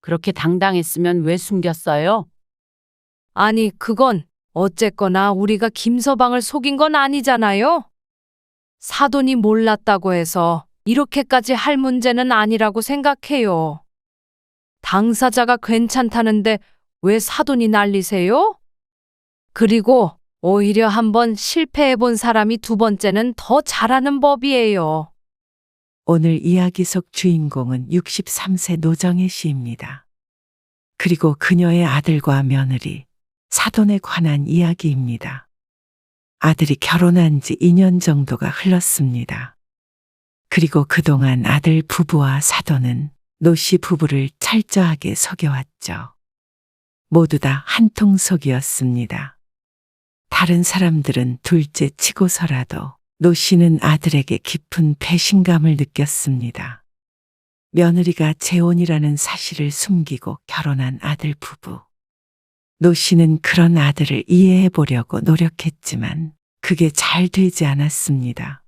그렇게 당당했으면 왜 숨겼어요? 아니, 그건 어쨌거나 우리가 김서방을 속인 건 아니잖아요. 사돈이 몰랐다고 해서 이렇게까지 할 문제는 아니라고 생각해요. 당사자가 괜찮다는데 왜 사돈이 난리세요? 그리고 오히려 한번 실패해본 사람이 두 번째는 더 잘하는 법이에요. 오늘 이야기 속 주인공은 63세 노정혜 씨입니다. 그리고 그녀의 아들과 며느리, 사돈에 관한 이야기입니다. 아들이 결혼한 지 2년 정도가 흘렀습니다. 그리고 그동안 아들 부부와 사돈은 노 씨 부부를 철저하게 속여왔죠. 모두 다 한통속이었습니다. 다른 사람들은 둘째 치고서라도 노 씨는 아들에게 깊은 배신감을 느꼈습니다. 며느리가 재혼이라는 사실을 숨기고 결혼한 아들 부부. 노 씨는 그런 아들을 이해해 보려고 노력했지만 그게 잘 되지 않았습니다.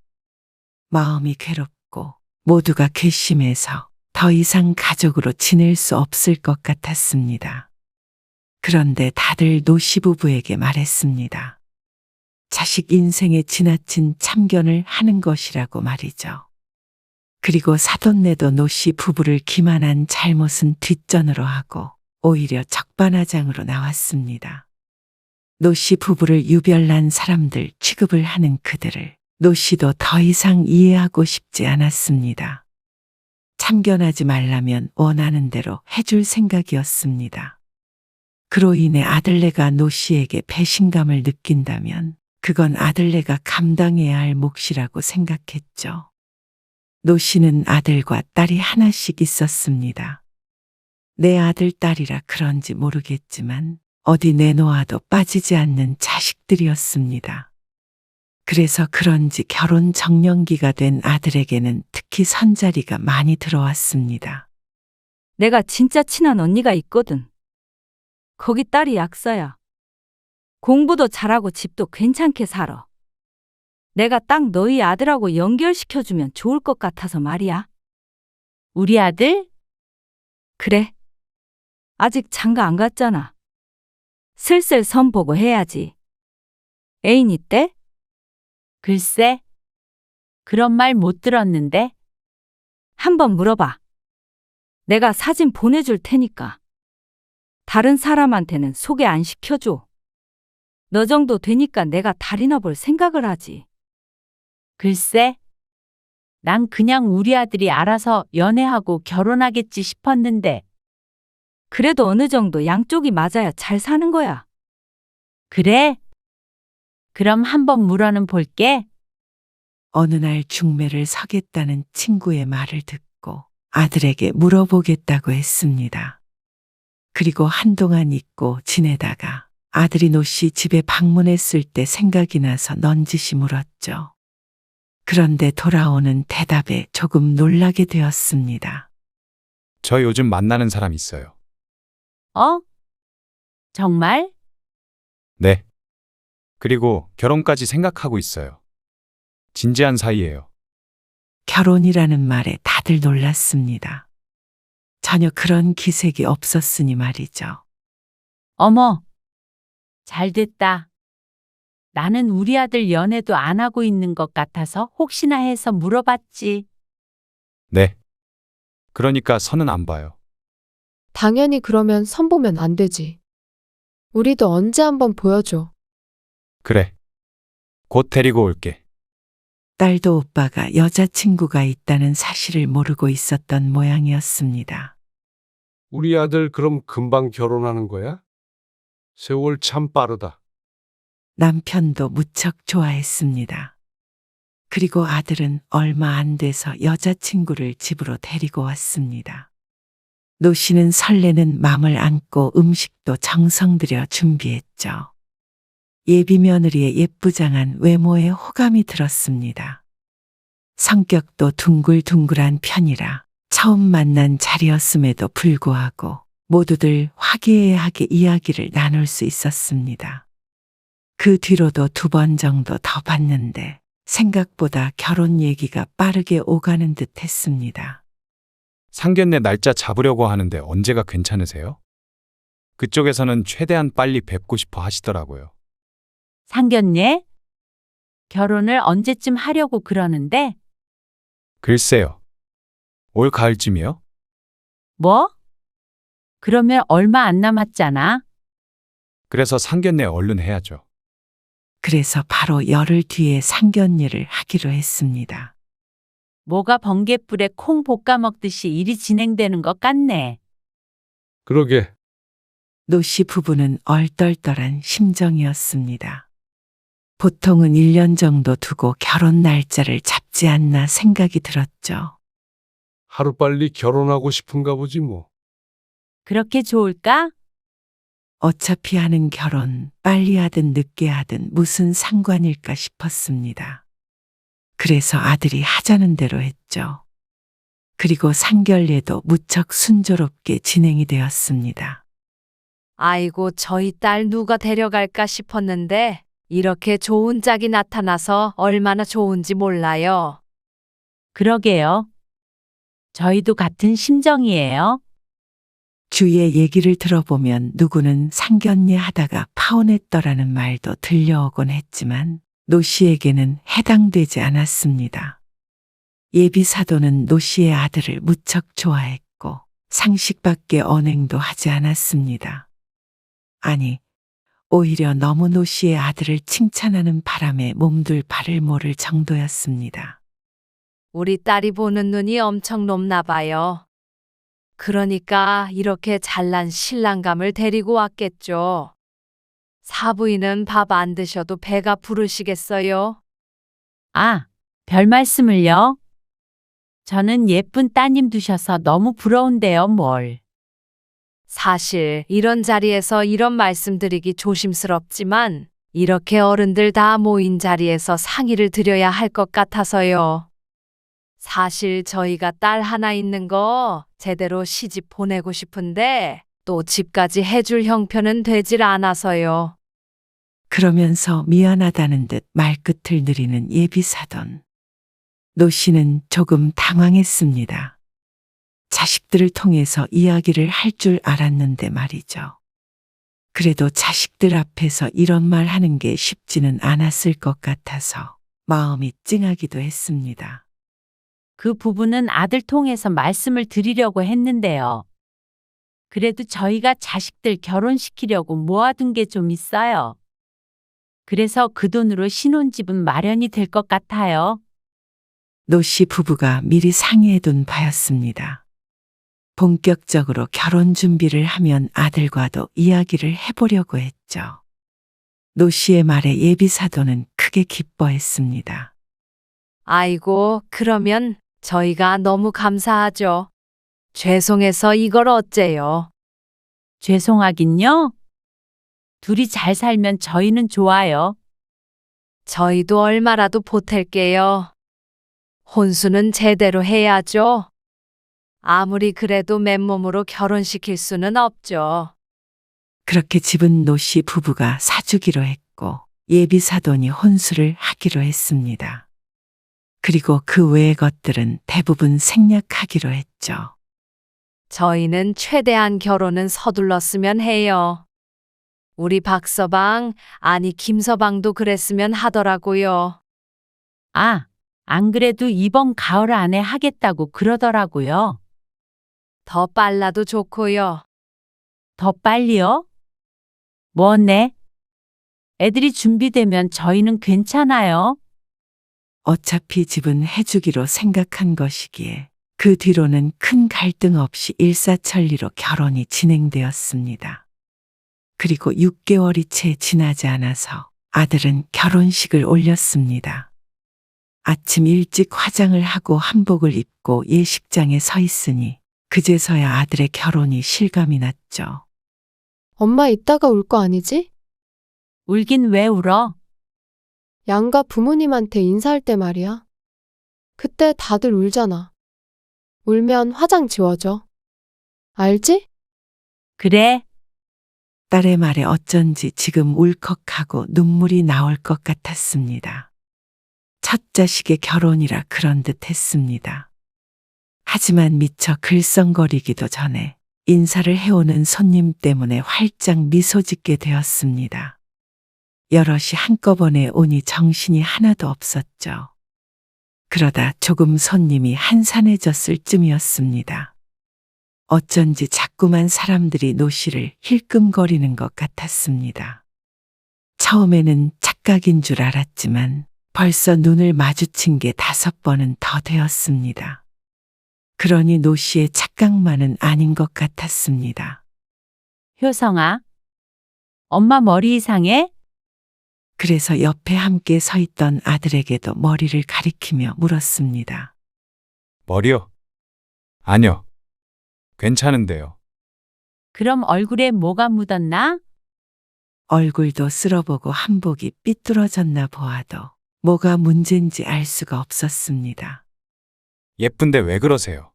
마음이 괴롭고 모두가 괘씸해서 더 이상 가족으로 지낼 수 없을 것 같았습니다. 그런데 다들 노 씨 부부에게 말했습니다. 자식 인생에 지나친 참견을 하는 것이라고 말이죠. 그리고 사돈네도 노 씨 부부를 기만한 잘못은 뒷전으로 하고 오히려 적반하장으로 나왔습니다. 노 씨 부부를 유별난 사람들 취급을 하는 그들을 노 씨도 더 이상 이해하고 싶지 않았습니다. 참견하지 말라면 원하는 대로 해줄 생각이었습니다. 그로 인해 아들네가 노 씨에게 배신감을 느낀다면 그건 아들네가 감당해야 할 몫이라고 생각했죠. 노 씨는 아들과 딸이 하나씩 있었습니다. 내 아들, 딸이라 그런지 모르겠지만 어디 내놓아도 빠지지 않는 자식들이었습니다. 그래서 그런지 결혼 정년기가 된 아들에게는 특히 선자리가 많이 들어왔습니다. 내가 진짜 친한 언니가 있거든. 거기 딸이 약사야. 공부도 잘하고 집도 괜찮게 살아. 내가 딱 너희 아들하고 연결시켜주면 좋을 것 같아서 말이야. 우리 아들? 그래. 아직 장가 안 갔잖아. 슬슬 선 보고 해야지. 애인 있대? 글쎄. 그런 말 못 들었는데. 한번 물어봐. 내가 사진 보내줄 테니까. 다른 사람한테는 소개 안 시켜줘. 너 정도 되니까 내가 달이나 볼 생각을 하지. 글쎄. 난 그냥 우리 아들이 알아서 연애하고 결혼하겠지 싶었는데. 그래도 어느 정도 양쪽이 맞아야 잘 사는 거야. 그래? 그럼 한번 물어는 볼게. 어느 날 중매를 서겠다는 친구의 말을 듣고 아들에게 물어보겠다고 했습니다. 그리고 한동안 잊고 지내다가 아들이 노 씨 집에 방문했을 때 생각이 나서 넌지시 물었죠. 그런데 돌아오는 대답에 조금 놀라게 되었습니다. 저 요즘 만나는 사람 있어요. 어? 정말? 네. 그리고 결혼까지 생각하고 있어요. 진지한 사이예요. 결혼이라는 말에 다들 놀랐습니다. 전혀 그런 기색이 없었으니 말이죠. 어머. 잘 됐다. 나는 우리 아들 연애도 안 하고 있는 것 같아서 혹시나 해서 물어봤지. 네. 그러니까 선은 안 봐요. 당연히 그러면 선 보면 안 되지. 우리도 언제 한번 보여줘. 그래. 곧 데리고 올게. 딸도 오빠가 여자친구가 있다는 사실을 모르고 있었던 모양이었습니다. 우리 아들 그럼 금방 결혼하는 거야? 세월 참 빠르다. 남편도 무척 좋아했습니다. 그리고 아들은 얼마 안 돼서 여자친구를 집으로 데리고 왔습니다. 노 씨는 설레는 마음을 안고 음식도 정성 들여 준비했죠. 예비 며느리의 예쁘장한 외모에 호감이 들었습니다. 성격도 둥글둥글한 편이라 처음 만난 자리였음에도 불구하고 모두들 화기애애하게 이야기를 나눌 수 있었습니다. 그 뒤로도 2번 정도 더 봤는데 생각보다 결혼 얘기가 빠르게 오가는 듯 했습니다. 상견례 날짜 잡으려고 하는데 언제가 괜찮으세요? 그쪽에서는 최대한 빨리 뵙고 싶어 하시더라고요. 상견례? 결혼을 언제쯤 하려고 그러는데? 글쎄요. 올 가을쯤이요? 뭐? 그러면 얼마 안 남았잖아. 그래서 상견례 얼른 해야죠. 그래서 바로 열흘 뒤에 상견례를 하기로 했습니다. 뭐가 번갯불에 콩 볶아 먹듯이 일이 진행되는 것 같네. 그러게. 노 씨 부부는 얼떨떨한 심정이었습니다. 보통은 1년 정도 두고 결혼 날짜를 잡지 않나 생각이 들었죠. 하루빨리 결혼하고 싶은가 보지 뭐. 그렇게 좋을까? 어차피 하는 결혼 빨리 하든 늦게 하든 무슨 상관일까 싶었습니다. 그래서 아들이 하자는 대로 했죠. 그리고 상견례도 무척 순조롭게 진행이 되었습니다. 아이고, 저희 딸 누가 데려갈까 싶었는데 이렇게 좋은 짝이 나타나서 얼마나 좋은지 몰라요. 그러게요. 저희도 같은 심정이에요. 주위의 얘기를 들어보면 누구는 상견례 하다가 파혼했더라는 말도 들려오곤 했지만 노 씨에게는 해당되지 않았습니다. 예비 사도는 노 씨의 아들을 무척 좋아했고 상식밖에 언행도 하지 않았습니다. 아니, 오히려 너무 노 씨의 아들을 칭찬하는 바람에 몸둘 바를 모를 정도였습니다. 우리 딸이 보는 눈이 엄청 높나 봐요. 그러니까 이렇게 잘난 신랑감을 데리고 왔겠죠. 사부인은 밥 안 드셔도 배가 부르시겠어요? 아, 별 말씀을요. 저는 예쁜 따님 두셔서 너무 부러운데요, 뭘. 사실 이런 자리에서 이런 말씀드리기 조심스럽지만 이렇게 어른들 다 모인 자리에서 상의를 드려야 할 것 같아서요. 사실 저희가 딸 하나 있는 거 제대로 시집 보내고 싶은데 또 집까지 해줄 형편은 되질 않아서요. 그러면서 미안하다는 듯 말끝을 느리는 예비 사돈. 노 씨는 조금 당황했습니다. 자식들을 통해서 이야기를 할 줄 알았는데 말이죠. 그래도 자식들 앞에서 이런 말 하는 게 쉽지는 않았을 것 같아서 마음이 찡하기도 했습니다. 그 부분은 아들 통해서 말씀을 드리려고 했는데요. 그래도 저희가 자식들 결혼시키려고 모아둔 게 좀 있어요. 그래서 그 돈으로 신혼집은 마련이 될 것 같아요. 노 씨 부부가 미리 상의해둔 바였습니다. 본격적으로 결혼 준비를 하면 아들과도 이야기를 해보려고 했죠. 노 씨의 말에 예비 사도는 크게 기뻐했습니다. 아이고, 그러면 저희가 너무 감사하죠. 죄송해서 이걸 어째요. 죄송하긴요. 둘이 잘 살면 저희는 좋아요. 저희도 얼마라도 보탤게요. 혼수는 제대로 해야죠. 아무리 그래도 맨몸으로 결혼시킬 수는 없죠. 그렇게 집은 노 씨 부부가 사주기로 했고 예비 사돈이 혼수를 하기로 했습니다. 그리고 그 외의 것들은 대부분 생략하기로 했죠. 저희는 최대한 결혼은 서둘렀으면 해요. 우리 박서방, 아니 김서방도 그랬으면 하더라고요. 아, 안 그래도 이번 가을 안에 하겠다고 그러더라고요. 더 빨라도 좋고요. 더 빨리요? 뭐네? 애들이 준비되면 저희는 괜찮아요. 어차피 집은 해주기로 생각한 것이기에 그 뒤로는 큰 갈등 없이 일사천리로 결혼이 진행되었습니다. 그리고 6개월이 채 지나지 않아서 아들은 결혼식을 올렸습니다. 아침 일찍 화장을 하고 한복을 입고 예식장에 서 있으니 그제서야 아들의 결혼이 실감이 났죠. 엄마 이따가 울 거 아니지? 울긴 왜 울어? 양가 부모님한테 인사할 때 말이야. 그때 다들 울잖아. 울면 화장 지워줘. 알지? 그래, 딸의 말에 어쩐지 지금 울컥하고 눈물이 나올 것 같았습니다. 첫 자식의 결혼이라 그런 듯 했습니다. 하지만 미처 글썽거리기도 전에 인사를 해오는 손님 때문에 활짝 미소 짓게 되었습니다. 여럿이 한꺼번에 오니 정신이 하나도 없었죠. 그러다 조금 손님이 한산해졌을 쯤이었습니다. 어쩐지 자꾸만 사람들이 노씨를 힐끔거리는 것 같았습니다. 처음에는 착각인 줄 알았지만 벌써 눈을 마주친 게 5번은 더 되었습니다. 그러니 노씨의 착각만은 아닌 것 같았습니다. 효성아. 엄마 머리 이상해? 그래서 옆에 함께 서 있던 아들에게도 머리를 가리키며 물었습니다. 머리요? 아니요. 괜찮은데요. 그럼 얼굴에 뭐가 묻었나? 얼굴도 쓸어보고 한복이 삐뚤어졌나 보아도 뭐가 문제인지 알 수가 없었습니다. 예쁜데 왜 그러세요?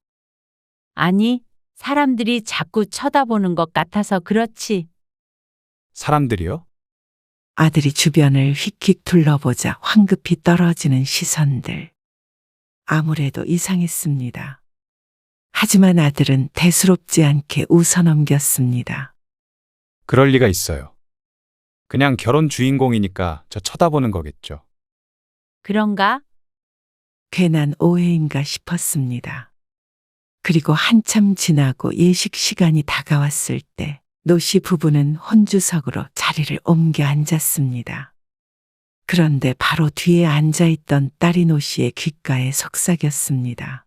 아니, 사람들이 자꾸 쳐다보는 것 같아서 그렇지. 사람들이요? 아들이 주변을 휙휙 둘러보자 황급히 떨어지는 시선들. 아무래도 이상했습니다. 하지만 아들은 대수롭지 않게 웃어넘겼습니다. 그럴 리가 있어요. 그냥 결혼 주인공이니까 저 쳐다보는 거겠죠. 그런가? 괜한 오해인가 싶었습니다. 그리고 한참 지나고 예식 시간이 다가왔을 때 노씨 부부는 혼주석으로 자리를 옮겨 앉았습니다. 그런데 바로 뒤에 앉아있던 딸이 노씨의 귓가에 속삭였습니다.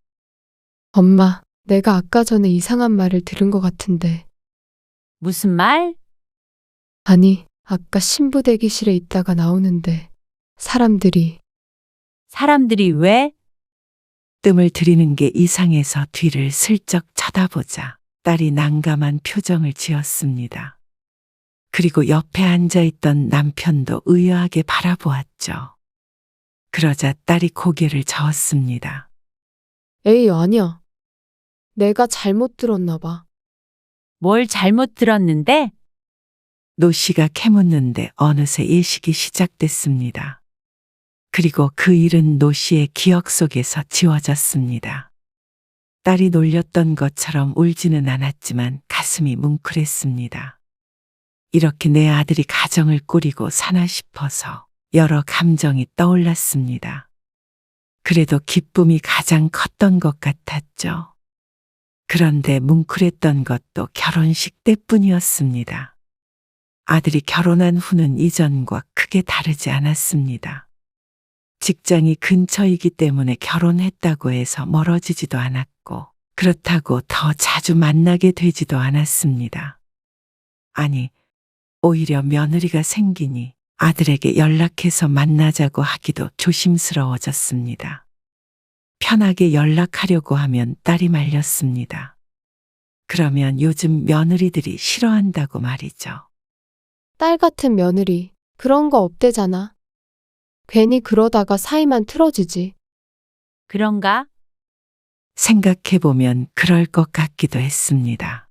엄마, 내가 아까 전에 이상한 말을 들은 것 같은데. 무슨 말? 아니, 아까 신부 대기실에 있다가 나오는데 사람들이 왜? 뜸을 들이는 게 이상해서 뒤를 슬쩍 쳐다보자 딸이 난감한 표정을 지었습니다. 그리고 옆에 앉아있던 남편도 의아하게 바라보았죠. 그러자 딸이 고개를 저었습니다. 에이, 아니야. 내가 잘못 들었나 봐. 뭘 잘못 들었는데? 노씨가 캐묻는데 어느새 예식이 시작됐습니다. 그리고 그 일은 노씨의 기억 속에서 지워졌습니다. 딸이 놀렸던 것처럼 울지는 않았지만 가슴이 뭉클했습니다. 이렇게 내 아들이 가정을 꾸리고 사나 싶어서 여러 감정이 떠올랐습니다. 그래도 기쁨이 가장 컸던 것 같았죠. 그런데 뭉클했던 것도 결혼식 때뿐이었습니다. 아들이 결혼한 후는 이전과 크게 다르지 않았습니다. 직장이 근처이기 때문에 결혼했다고 해서 멀어지지도 않았고, 그렇다고 더 자주 만나게 되지도 않았습니다. 아니, 오히려 며느리가 생기니 아들에게 연락해서 만나자고 하기도 조심스러워졌습니다. 편하게 연락하려고 하면 딸이 말렸습니다. 그러면 요즘 며느리들이 싫어한다고 말이죠. 딸 같은 며느리, 그런 거 없대잖아. 괜히 그러다가 사이만 틀어지지. 그런가? 생각해보면 그럴 것 같기도 했습니다.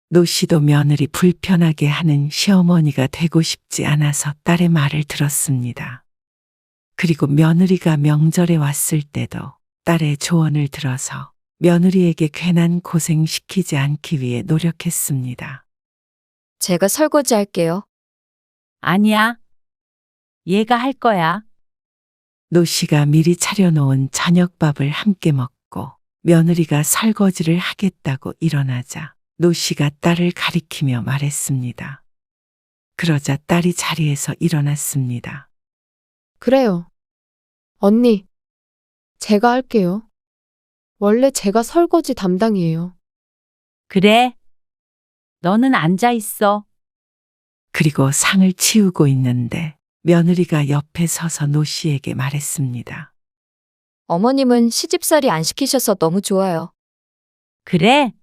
노씨도 며느리 불편하게 하는 시어머니가 되고 싶지 않아서 딸의 말을 들었습니다. 그리고 며느리가 명절에 왔을 때도 딸의 조언을 들어서 며느리에게 괜한 고생시키지 않기 위해 노력했습니다. 제가 설거지 할게요. 아니야. 얘가 할 거야. 노씨가 미리 차려놓은 저녁밥을 함께 먹고 며느리가 설거지를 하겠다고 일어나자 노씨가 딸을 가리키며 말했습니다. 그러자 딸이 자리에서 일어났습니다. 그래요. 언니, 제가 할게요. 원래 제가 설거지 담당이에요. 그래. 너는 앉아 있어. 그리고 상을 치우고 있는데 며느리가 옆에 서서 노씨에게 말했습니다. 어머님은 시집살이 안 시키셔서 너무 좋아요. 그래?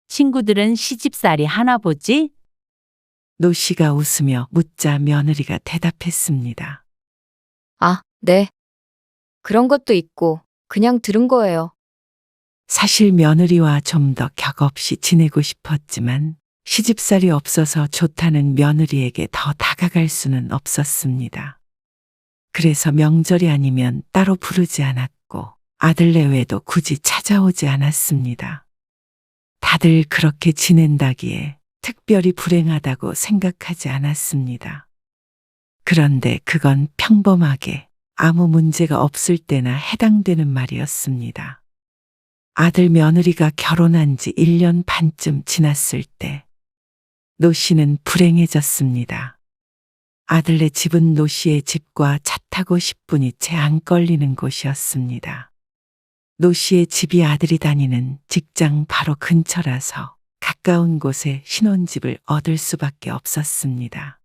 친구들은 시집살이 하나 보지? 노 씨가 웃으며 묻자 며느리가 대답했습니다. 아, 네. 그런 것도 있고, 그냥 들은 거예요. 사실 며느리와 좀 더 격없이 지내고 싶었지만 시집살이 없어서 좋다는 며느리에게 더 다가갈 수는 없었습니다. 그래서 명절이 아니면 따로 부르지 않았고 아들 내외도 굳이 찾아오지 않았습니다. 다들 그렇게 지낸다기에 특별히 불행하다고 생각하지 않았습니다. 그런데 그건 평범하게 아무 문제가 없을 때나 해당되는 말이었습니다. 아들 며느리가 결혼한 지 1년 반쯤 지났을 때 노 씨는 불행해졌습니다. 아들네 집은 노 씨의 집과 차 타고 10분이 채 안 걸리는 곳이었습니다. 노 씨의 집이 아들이 다니는 직장 바로 근처라서 가까운 곳에 신혼집을 얻을 수밖에 없었습니다.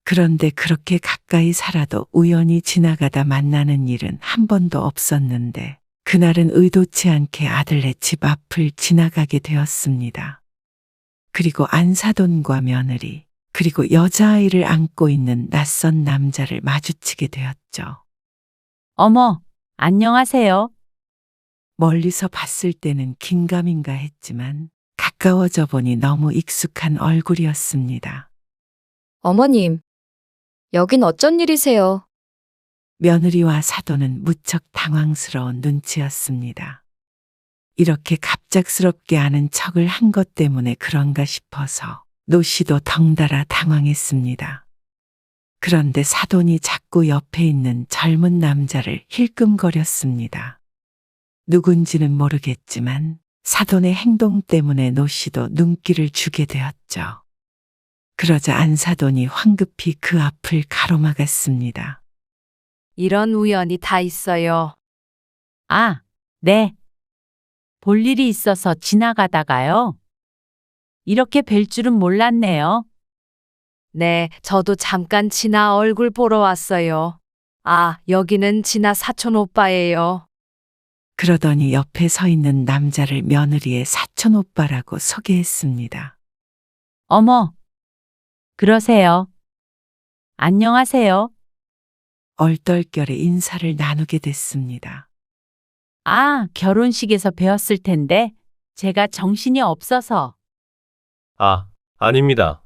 그런데 그렇게 가까이 살아도 우연히 지나가다 만나는 일은 한 번도 없었는데 그날은 의도치 않게 아들네 집 앞을 지나가게 되었습니다. 그리고 안사돈과 며느리, 그리고 여자아이를 안고 있는 낯선 남자를 마주치게 되었죠. 어머, 안녕하세요. 멀리서 봤을 때는 긴가민가 했지만 가까워져 보니 너무 익숙한 얼굴이었습니다. 어머님, 여긴 어쩐 일이세요? 며느리와 사돈은 무척 당황스러운 눈치였습니다. 이렇게 갑작스럽게 아는 척을 한 것 때문에 그런가 싶어서 노 씨도 덩달아 당황했습니다. 그런데 사돈이 자꾸 옆에 있는 젊은 남자를 힐끔거렸습니다. 누군지는 모르겠지만 사돈의 행동 때문에 노 씨도 눈길을 주게 되었죠. 그러자 안사돈이 황급히 그 앞을 가로막았습니다. 이런 우연이 다 있어요. 아, 네. 볼 일이 있어서 지나가다가요. 이렇게 뵐 줄은 몰랐네요. 네, 저도 잠깐 진아 얼굴 보러 왔어요. 아, 여기는 진아 사촌 오빠예요. 그러더니 옆에 서 있는 남자를 며느리의 사촌 오빠라고 소개했습니다. 어머, 그러세요. 안녕하세요. 얼떨결에 인사를 나누게 됐습니다. 아, 결혼식에서 뵈었을 텐데 제가 정신이 없어서. 아, 아닙니다.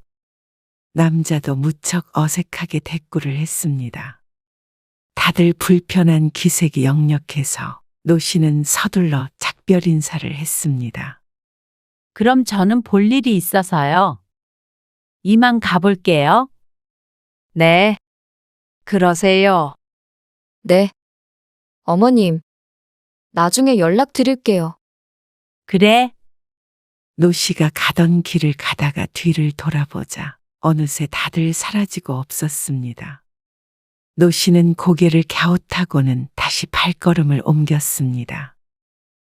남자도 무척 어색하게 대꾸를 했습니다. 다들 불편한 기색이 역력해서 노 씨는 서둘러 작별 인사를 했습니다. 그럼 저는 볼 일이 있어서요. 이만 가볼게요. 네. 그러세요. 네. 어머님, 나중에 연락드릴게요. 그래, 노 씨가 가던 길을 가다가 뒤를 돌아보자 어느새 다들 사라지고 없었습니다. 노 씨는 고개를 갸웃하고는 다시 발걸음을 옮겼습니다.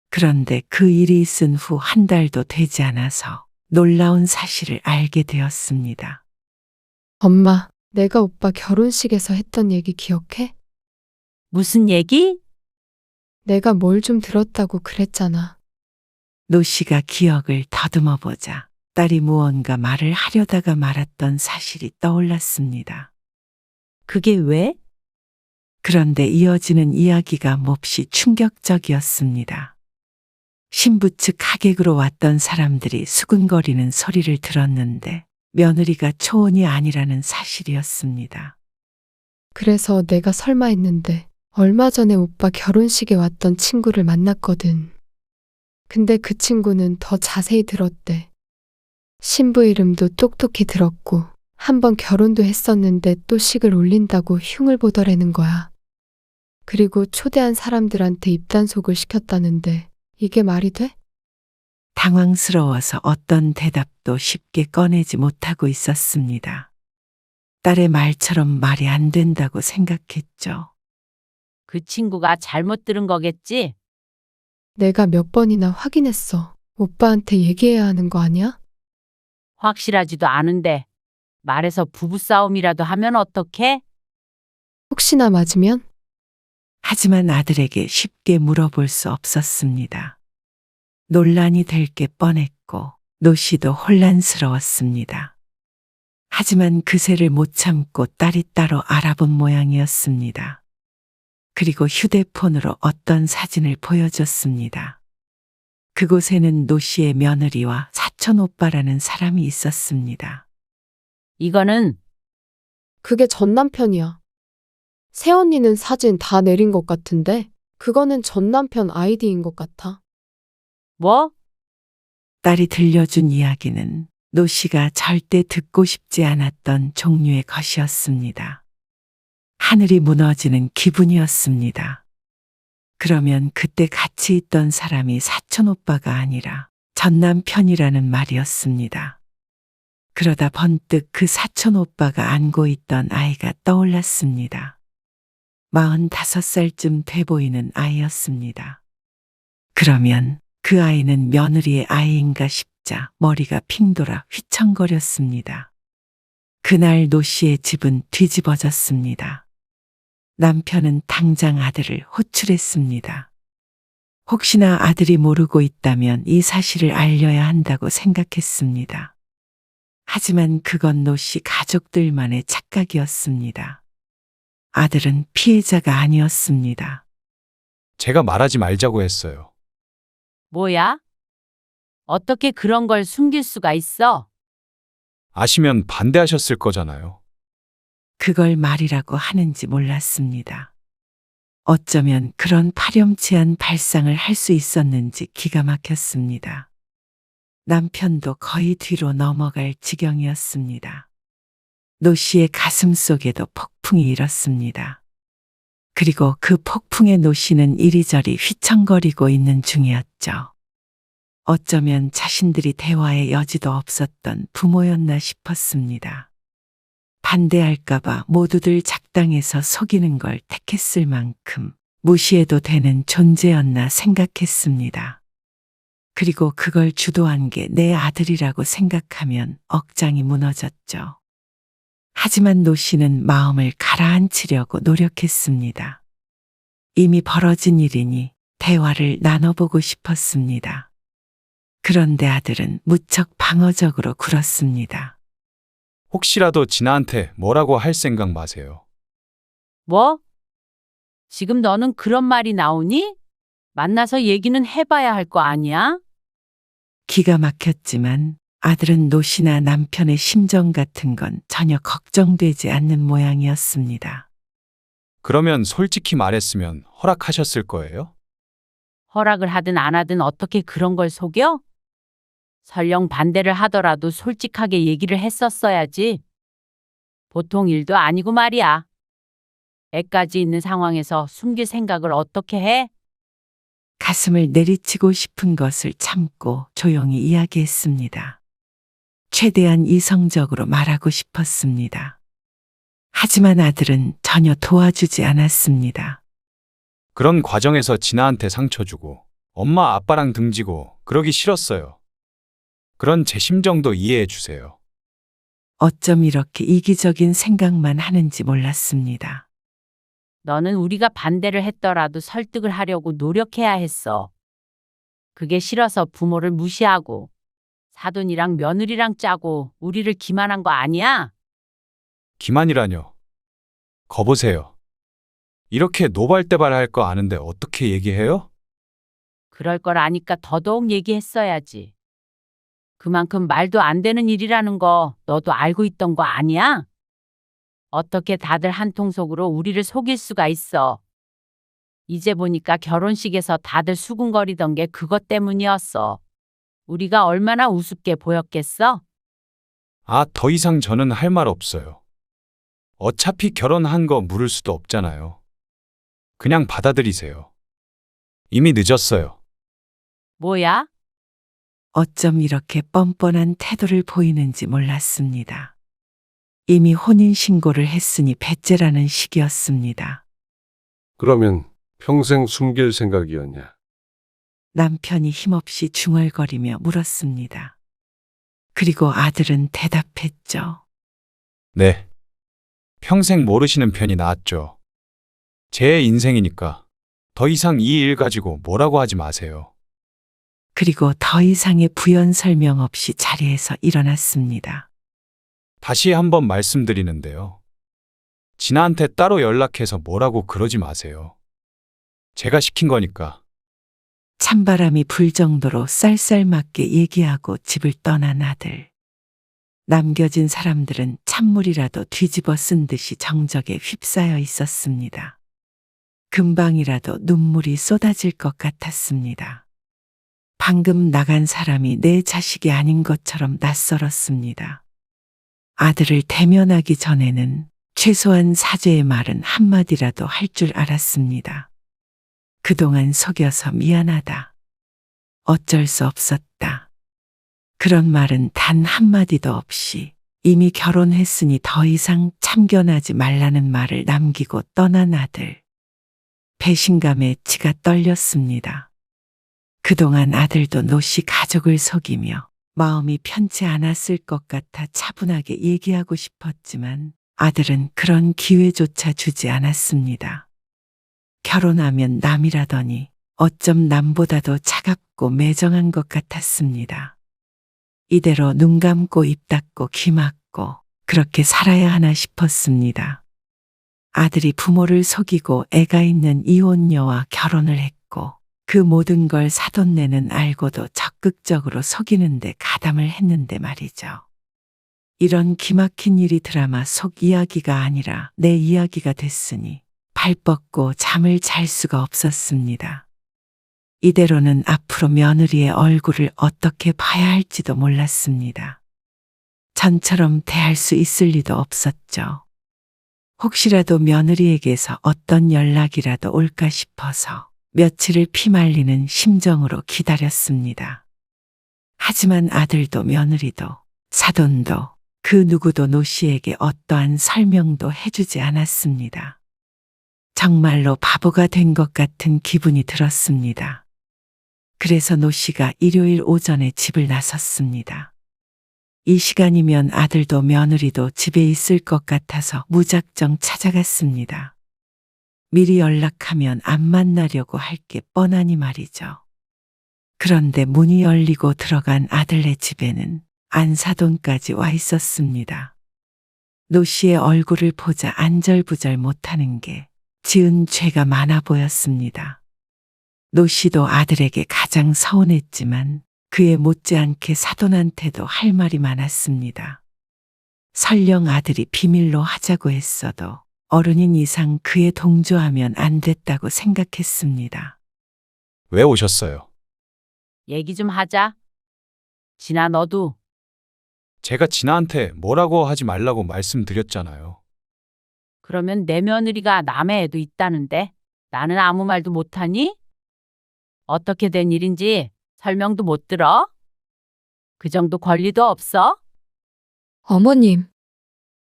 그런데 그 일이 있은 후 한 달도 되지 않아서 놀라운 사실을 알게 되었습니다. 엄마, 내가 오빠 결혼식에서 했던 얘기 기억해? 무슨 얘기? 내가 뭘 좀 들었다고 그랬잖아. 노 씨가 기억을 더듬어 보자 딸이 무언가 말을 하려다가 말았던 사실이 떠올랐습니다. 그게 왜? 그런데 이어지는 이야기가 몹시 충격적이었습니다. 신부 측 하객으로 왔던 사람들이 수근거리는 소리를 들었는데 며느리가 초혼이 아니라는 사실이었습니다. 그래서 내가 설마 했는데 얼마 전에 오빠 결혼식에 왔던 친구를 만났거든. 근데 그 친구는 더 자세히 들었대. 신부 이름도 똑똑히 들었고 한번 결혼도 했었는데 또 식을 올린다고 흉을 보더라는 거야. 그리고 초대한 사람들한테 입단속을 시켰다는데 이게 말이 돼? 당황스러워서 어떤 대답도 쉽게 꺼내지 못하고 있었습니다. 딸의 말처럼 말이 안 된다고 생각했죠. 그 친구가 잘못 들은 거겠지? 내가 몇 번이나 확인했어. 오빠한테 얘기해야 하는 거 아니야? 확실하지도 않은데 말해서 부부싸움이라도 하면 어떡해? 혹시나 맞으면? 하지만 아들에게 쉽게 물어볼 수 없었습니다. 논란이 될 게 뻔했고 노 씨도 혼란스러웠습니다. 하지만 그새를 못 참고 딸이 따로 알아본 모양이었습니다. 그리고 휴대폰으로 어떤 사진을 보여줬습니다. 그곳에는 노 씨의 며느리와 사촌 오빠라는 사람이 있었습니다. 이거는 그게 전 남편이야. 새언니는 사진 다 내린 것 같은데 그거는 전 남편 아이디인 것 같아. 뭐? 딸이 들려준 이야기는 노 씨가 절대 듣고 싶지 않았던 종류의 것이었습니다. 하늘이 무너지는 기분이었습니다. 그러면 그때 같이 있던 사람이 사촌 오빠가 아니라 전 남편이라는 말이었습니다. 그러다 번뜩 그 사촌 오빠가 안고 있던 아이가 떠올랐습니다. 45살쯤 돼 보이는 아이였습니다. 그러면 그 아이는 며느리의 아이인가 싶자 머리가 핑 돌아 휘청거렸습니다. 그날 노 씨의 집은 뒤집어졌습니다. 남편은 당장 아들을 호출했습니다. 혹시나 아들이 모르고 있다면 이 사실을 알려야 한다고 생각했습니다. 하지만 그건 노 씨 가족들만의 착각이었습니다. 아들은 피해자가 아니었습니다. 제가 말하지 말자고 했어요. 뭐야? 어떻게 그런 걸 숨길 수가 있어? 아시면 반대하셨을 거잖아요. 그걸 말이라고 하는지 몰랐습니다. 어쩌면 그런 파렴치한 발상을 할 수 있었는지 기가 막혔습니다. 남편도 거의 뒤로 넘어갈 지경이었습니다. 노 씨의 가슴 속에도 폭풍이 일었습니다. 그리고 그 폭풍에 노 씨는 이리저리 휘청거리고 있는 중이었죠. 어쩌면 자신들이 대화의 여지도 없었던 부모였나 싶었습니다. 반대할까봐 모두들 작당해서 속이는 걸 택했을 만큼 무시해도 되는 존재였나 생각했습니다. 그리고 그걸 주도한 게 내 아들이라고 생각하면 억장이 무너졌죠. 하지만 노 씨는 마음을 가라앉히려고 노력했습니다. 이미 벌어진 일이니 대화를 나눠보고 싶었습니다. 그런데 아들은 무척 방어적으로 굴었습니다. 혹시라도 진아한테 뭐라고 할 생각 마세요. 뭐? 지금 너는 그런 말이 나오니? 만나서 얘기는 해봐야 할 거 아니야? 기가 막혔지만 아들은 노 씨나 남편의 심정 같은 건 전혀 걱정되지 않는 모양이었습니다. 그러면 솔직히 말했으면 허락하셨을 거예요? 허락을 하든 안 하든 어떻게 그런 걸 속여? 설령 반대를 하더라도 솔직하게 얘기를 했었어야지. 보통 일도 아니고 말이야. 애까지 있는 상황에서 숨길 생각을 어떻게 해? 가슴을 내리치고 싶은 것을 참고 조용히 이야기했습니다. 최대한 이성적으로 말하고 싶었습니다. 하지만 아들은 전혀 도와주지 않았습니다. 그런 과정에서 진아한테 상처 주고 엄마 아빠랑 등지고 그러기 싫었어요. 그런 제 심정도 이해해 주세요. 어쩜 이렇게 이기적인 생각만 하는지 몰랐습니다. 너는 우리가 반대를 했더라도 설득을 하려고 노력해야 했어. 그게 싫어서 부모를 무시하고 사돈이랑 며느리랑 짜고 우리를 기만한 거 아니야? 기만이라뇨. 거보세요. 이렇게 노발대발할 거 아는데 어떻게 얘기해요? 그럴 걸 아니까 더더욱 얘기했어야지. 그만큼 말도 안 되는 일이라는 거 너도 알고 있던 거 아니야? 어떻게 다들 한통속으로 우리를 속일 수가 있어? 이제 보니까 결혼식에서 다들 수군거리던 게 그것 때문이었어. 우리가 얼마나 우습게 보였겠어? 아, 더 이상 저는 할 말 없어요. 어차피 결혼한 거 물을 수도 없잖아요. 그냥 받아들이세요. 이미 늦었어요. 뭐야? 어쩜 이렇게 뻔뻔한 태도를 보이는지 몰랐습니다. 이미 혼인신고를 했으니 배째라는 식이었습니다. 그러면 평생 숨길 생각이었냐? 남편이 힘없이 중얼거리며 물었습니다. 그리고 아들은 대답했죠. 네. 평생 모르시는 편이 낫죠. 제 인생이니까 더 이상 이 일 가지고 뭐라고 하지 마세요. 그리고 더 이상의 부연 설명 없이 자리에서 일어났습니다. 다시 한번 말씀드리는데요. 진아한테 따로 연락해서 뭐라고 그러지 마세요. 제가 시킨 거니까. 찬바람이 불 정도로 쌀쌀맞게 얘기하고 집을 떠난 아들. 남겨진 사람들은 찬물이라도 뒤집어 쓴 듯이 정적에 휩싸여 있었습니다. 금방이라도 눈물이 쏟아질 것 같았습니다. 방금 나간 사람이 내 자식이 아닌 것처럼 낯설었습니다. 아들을 대면하기 전에는 최소한 사죄의 말은 한마디라도 할 줄 알았습니다. 그동안 속여서 미안하다. 어쩔 수 없었다. 그런 말은 단 한마디도 없이 이미 결혼했으니 더 이상 참견하지 말라는 말을 남기고 떠난 아들. 배신감에 치가 떨렸습니다. 그동안 아들도 노씨 가족을 속이며 마음이 편치 않았을 것 같아 차분하게 얘기하고 싶었지만 아들은 그런 기회조차 주지 않았습니다. 결혼하면 남이라더니 어쩜 남보다도 차갑고 매정한 것 같았습니다. 이대로 눈 감고 입 닫고 귀 막고 그렇게 살아야 하나 싶었습니다. 아들이 부모를 속이고 애가 있는 이혼녀와 결혼을 했고 그 모든 걸 사돈네는 알고도 적극적으로 속이는데 가담을 했는데 말이죠. 이런 기막힌 일이 드라마 속 이야기가 아니라 내 이야기가 됐으니 발 뻗고 잠을 잘 수가 없었습니다. 이대로는 앞으로 며느리의 얼굴을 어떻게 봐야 할지도 몰랐습니다. 전처럼 대할 수 있을 리도 없었죠. 혹시라도 며느리에게서 어떤 연락이라도 올까 싶어서 며칠을 피말리는 심정으로 기다렸습니다. 하지만 아들도 며느리도 사돈도 그 누구도 노 씨에게 어떠한 설명도 해주지 않았습니다. 정말로 바보가 된 것 같은 기분이 들었습니다. 그래서 노 씨가 일요일 오전에 집을 나섰습니다. 이 시간이면 아들도 며느리도 집에 있을 것 같아서 무작정 찾아갔습니다. 미리 연락하면 안 만나려고 할 게 뻔하니 말이죠. 그런데 문이 열리고 들어간 아들네 집에는 안사돈까지 와 있었습니다. 노 씨의 얼굴을 보자 안절부절 못하는 게 지은 죄가 많아 보였습니다. 노 씨도 아들에게 가장 서운했지만 그에 못지않게 사돈한테도 할 말이 많았습니다. 설령 아들이 비밀로 하자고 했어도 어른인 이상 그에 동조하면 안 됐다고 생각했습니다. 왜 오셨어요? 얘기 좀 하자. 진아, 너도. 제가 진아한테 뭐라고 하지 말라고 말씀드렸잖아요. 그러면 내 며느리가 남의 애도 있다는데 나는 아무 말도 못하니? 어떻게 된 일인지 설명도 못 들어? 그 정도 권리도 없어? 어머님,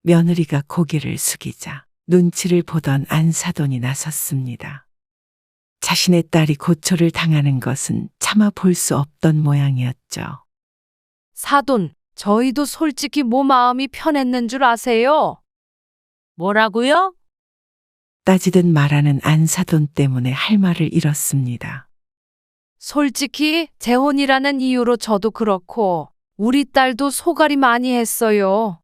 며느리가 고개를 숙이자 눈치를 보던 안사돈이 나섰습니다. 자신의 딸이 고초를 당하는 것은 차마 볼 수 없던 모양이었죠. 사돈, 저희도 솔직히 뭐 마음이 편했는 줄 아세요? 뭐라고요? 따지듯 말하는 안사돈 때문에 할 말을 잃었습니다. 솔직히 재혼이라는 이유로 저도 그렇고 우리 딸도 소갈이 많이 했어요.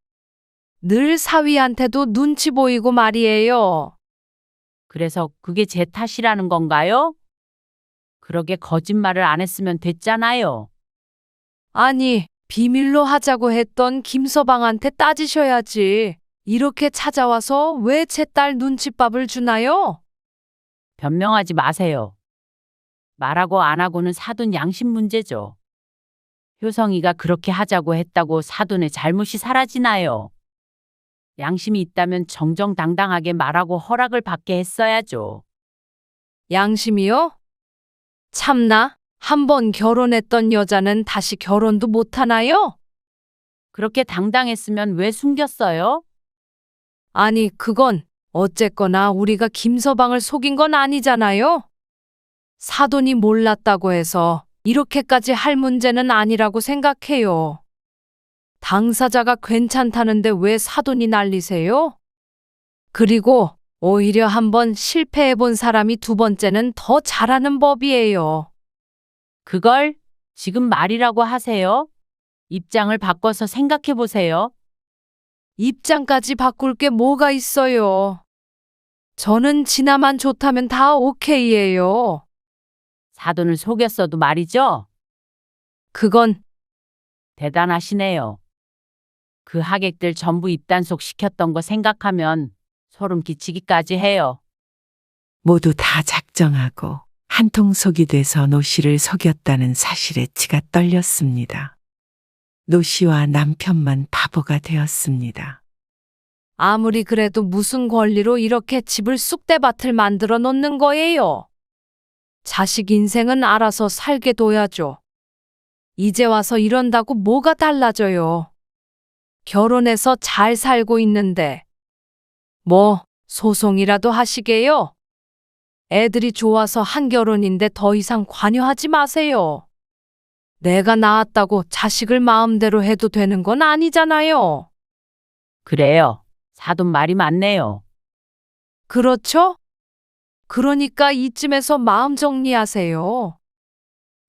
늘 사위한테도 눈치 보이고 말이에요. 그래서 그게 제 탓이라는 건가요? 그러게 거짓말을 안 했으면 됐잖아요. 아니, 비밀로 하자고 했던 김서방한테 따지셔야지. 이렇게 찾아와서 왜 제 딸 눈칫밥을 주나요? 변명하지 마세요. 말하고 안 하고는 사돈 양심 문제죠. 효성이가 그렇게 하자고 했다고 사돈의 잘못이 사라지나요? 양심이 있다면 정정당당하게 말하고 허락을 받게 했어야죠. 양심이요? 참나, 한 번 결혼했던 여자는 다시 결혼도 못하나요? 그렇게 당당했으면 왜 숨겼어요? 아니, 그건 어쨌거나 우리가 김서방을 속인 건 아니잖아요. 사돈이 몰랐다고 해서 이렇게까지 할 문제는 아니라고 생각해요. 당사자가 괜찮다는데 왜 사돈이 난리세요? 그리고 오히려 한번 실패해본 사람이 두 번째는 더 잘하는 법이에요. 그걸 지금 말이라고 하세요? 입장을 바꿔서 생각해 보세요. 입장까지 바꿀 게 뭐가 있어요? 저는 진아만 좋다면 다 오케이예요. 사돈을 속였어도 말이죠. 그건 대단하시네요. 그 하객들 전부 입단속 시켰던 거 생각하면 소름 끼치기까지 해요. 모두 다 작정하고 한통속이 돼서 노 씨를 속였다는 사실에 치가 떨렸습니다. 노 씨와 남편만 바보가 되었습니다. 아무리 그래도 무슨 권리로 이렇게 집을 쑥대밭을 만들어 놓는 거예요. 자식 인생은 알아서 살게 둬야죠. 이제 와서 이런다고 뭐가 달라져요. 결혼해서 잘 살고 있는데. 뭐, 소송이라도 하시게요? 애들이 좋아서 한 결혼인데 더 이상 관여하지 마세요. 내가 낳았다고 자식을 마음대로 해도 되는 건 아니잖아요. 그래요. 사돈 말이 맞네요. 그렇죠? 그러니까 이쯤에서 마음 정리하세요.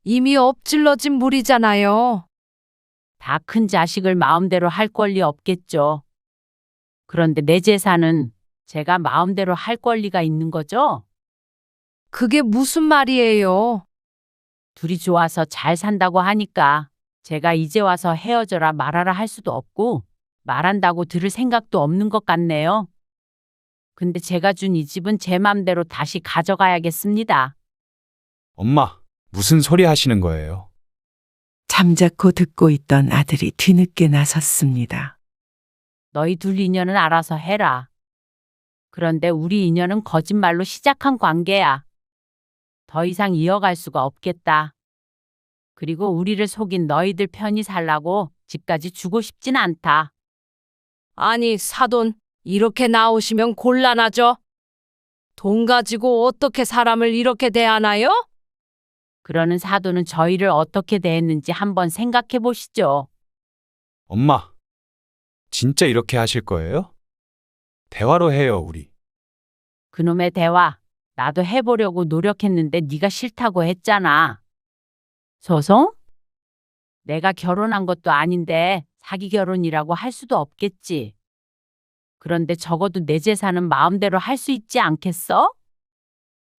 이미 엎질러진 물이잖아요. 다 큰 자식을 마음대로 할 권리 없겠죠. 그런데 내 재산은 제가 마음대로 할 권리가 있는 거죠? 그게 무슨 말이에요? 둘이 좋아서 잘 산다고 하니까 제가 이제 와서 헤어져라 말하라 할 수도 없고 말한다고 들을 생각도 없는 것 같네요. 근데 제가 준 이 집은 제 맘대로 다시 가져가야겠습니다. 엄마, 무슨 소리 하시는 거예요? 잠자코 듣고 있던 아들이 뒤늦게 나섰습니다. 너희 둘 인연은 알아서 해라. 그런데 우리 인연은 거짓말로 시작한 관계야. 더 이상 이어갈 수가 없겠다. 그리고 우리를 속인 너희들 편히 살라고 집까지 주고 싶진 않다. 아니, 사돈, 이렇게 나오시면 곤란하죠? 돈 가지고 어떻게 사람을 이렇게 대하나요? 그러는 사돈은 저희를 어떻게 대했는지 한번 생각해 보시죠. 엄마, 진짜 이렇게 하실 거예요? 대화로 해요, 우리. 그놈의 대화, 나도 해보려고 노력했는데 네가 싫다고 했잖아. 소송? 내가 결혼한 것도 아닌데 사기 결혼이라고 할 수도 없겠지. 그런데 적어도 내 재산은 마음대로 할 수 있지 않겠어?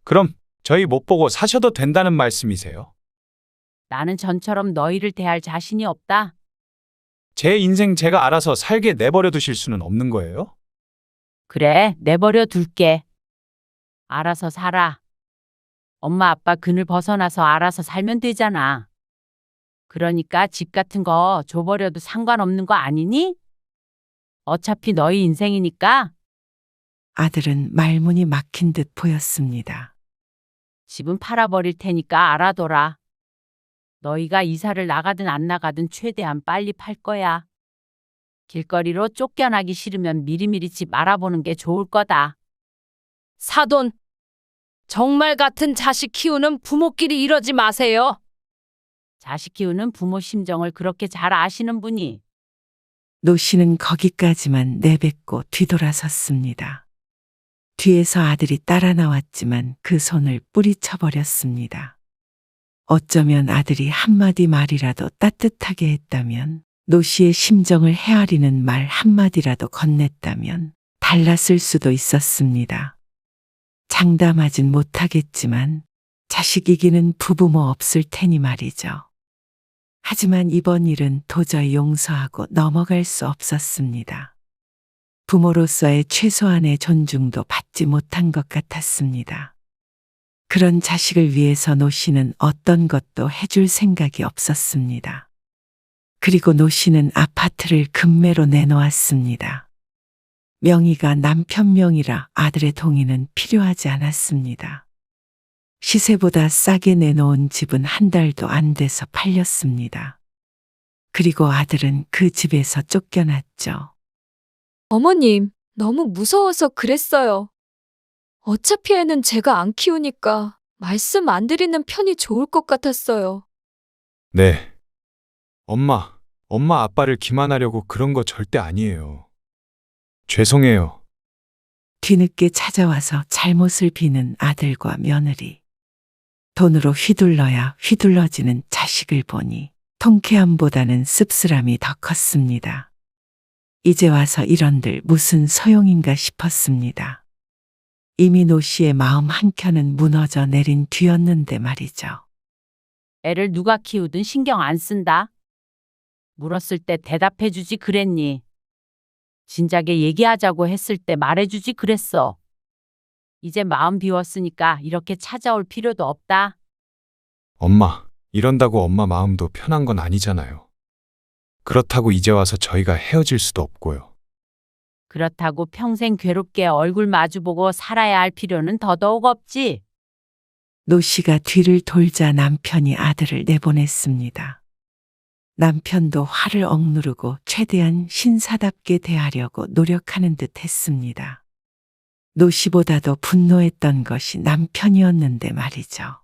그럼 저희 못 보고 사셔도 된다는 말씀이세요? 나는 전처럼 너희를 대할 자신이 없다. 제 인생 제가 알아서 살게 내버려 두실 수는 없는 거예요? 그래, 내버려 둘게. 알아서 살아. 엄마 아빠 그늘 벗어나서 알아서 살면 되잖아. 그러니까 집 같은 거 줘버려도 상관없는 거 아니니? 어차피 너희 인생이니까. 아들은 말문이 막힌 듯 보였습니다. 집은 팔아버릴 테니까 알아둬라. 너희가 이사를 나가든 안 나가든 최대한 빨리 팔 거야. 길거리로 쫓겨나기 싫으면 미리미리 집 알아보는 게 좋을 거다. 사돈, 정말 같은 자식 키우는 부모끼리 이러지 마세요. 자식 키우는 부모 심정을 그렇게 잘 아시는 분이 노 씨는 거기까지만 내뱉고 뒤돌아섰습니다. 뒤에서 아들이 따라 나왔지만 그 손을 뿌리쳐버렸습니다. 어쩌면 아들이 한마디 말이라도 따뜻하게 했다면, 노 씨의 심정을 헤아리는 말 한마디라도 건넸다면 달랐을 수도 있었습니다. 장담하진 못하겠지만 자식 이기는 부부모 없을 테니 말이죠. 하지만 이번 일은 도저히 용서하고 넘어갈 수 없었습니다. 부모로서의 최소한의 존중도 받지 못한 것 같았습니다. 그런 자식을 위해서 노 씨는 어떤 것도 해줄 생각이 없었습니다. 그리고 노 씨는 아파트를 금매로 내놓았습니다. 명의가 남편 명의라 아들의 동의는 필요하지 않았습니다. 시세보다 싸게 내놓은 집은 한 달도 안 돼서 팔렸습니다. 그리고 아들은 그 집에서 쫓겨났죠. 어머님, 너무 무서워서 그랬어요. 어차피 애는 제가 안 키우니까 말씀 안 드리는 편이 좋을 것 같았어요. 네. 엄마 아빠를 기만하려고 그런 거 절대 아니에요. 죄송해요. 뒤늦게 찾아와서 잘못을 비는 아들과 며느리. 돈으로 휘둘러야 휘둘러지는 자식을 보니 통쾌함보다는 씁쓸함이 더 컸습니다. 이제 와서 이런들 무슨 소용인가 싶었습니다. 이미 노 씨의 마음 한켠은 무너져 내린 뒤였는데 말이죠. 애를 누가 키우든 신경 안 쓴다. 물었을 때 대답해 주지 그랬니? 진작에 얘기하자고 했을 때 말해 주지 그랬어. 이제 마음 비웠으니까 이렇게 찾아올 필요도 없다. 엄마, 이런다고 엄마 마음도 편한 건 아니잖아요. 그렇다고 이제 와서 저희가 헤어질 수도 없고요. 그렇다고 평생 괴롭게 얼굴 마주보고 살아야 할 필요는 더더욱 없지. 노 씨가 뒤를 돌자 남편이 아들을 내보냈습니다. 남편도 화를 억누르고 최대한 신사답게 대하려고 노력하는 듯 했습니다. 노 씨보다도 분노했던 것이 남편이었는데 말이죠.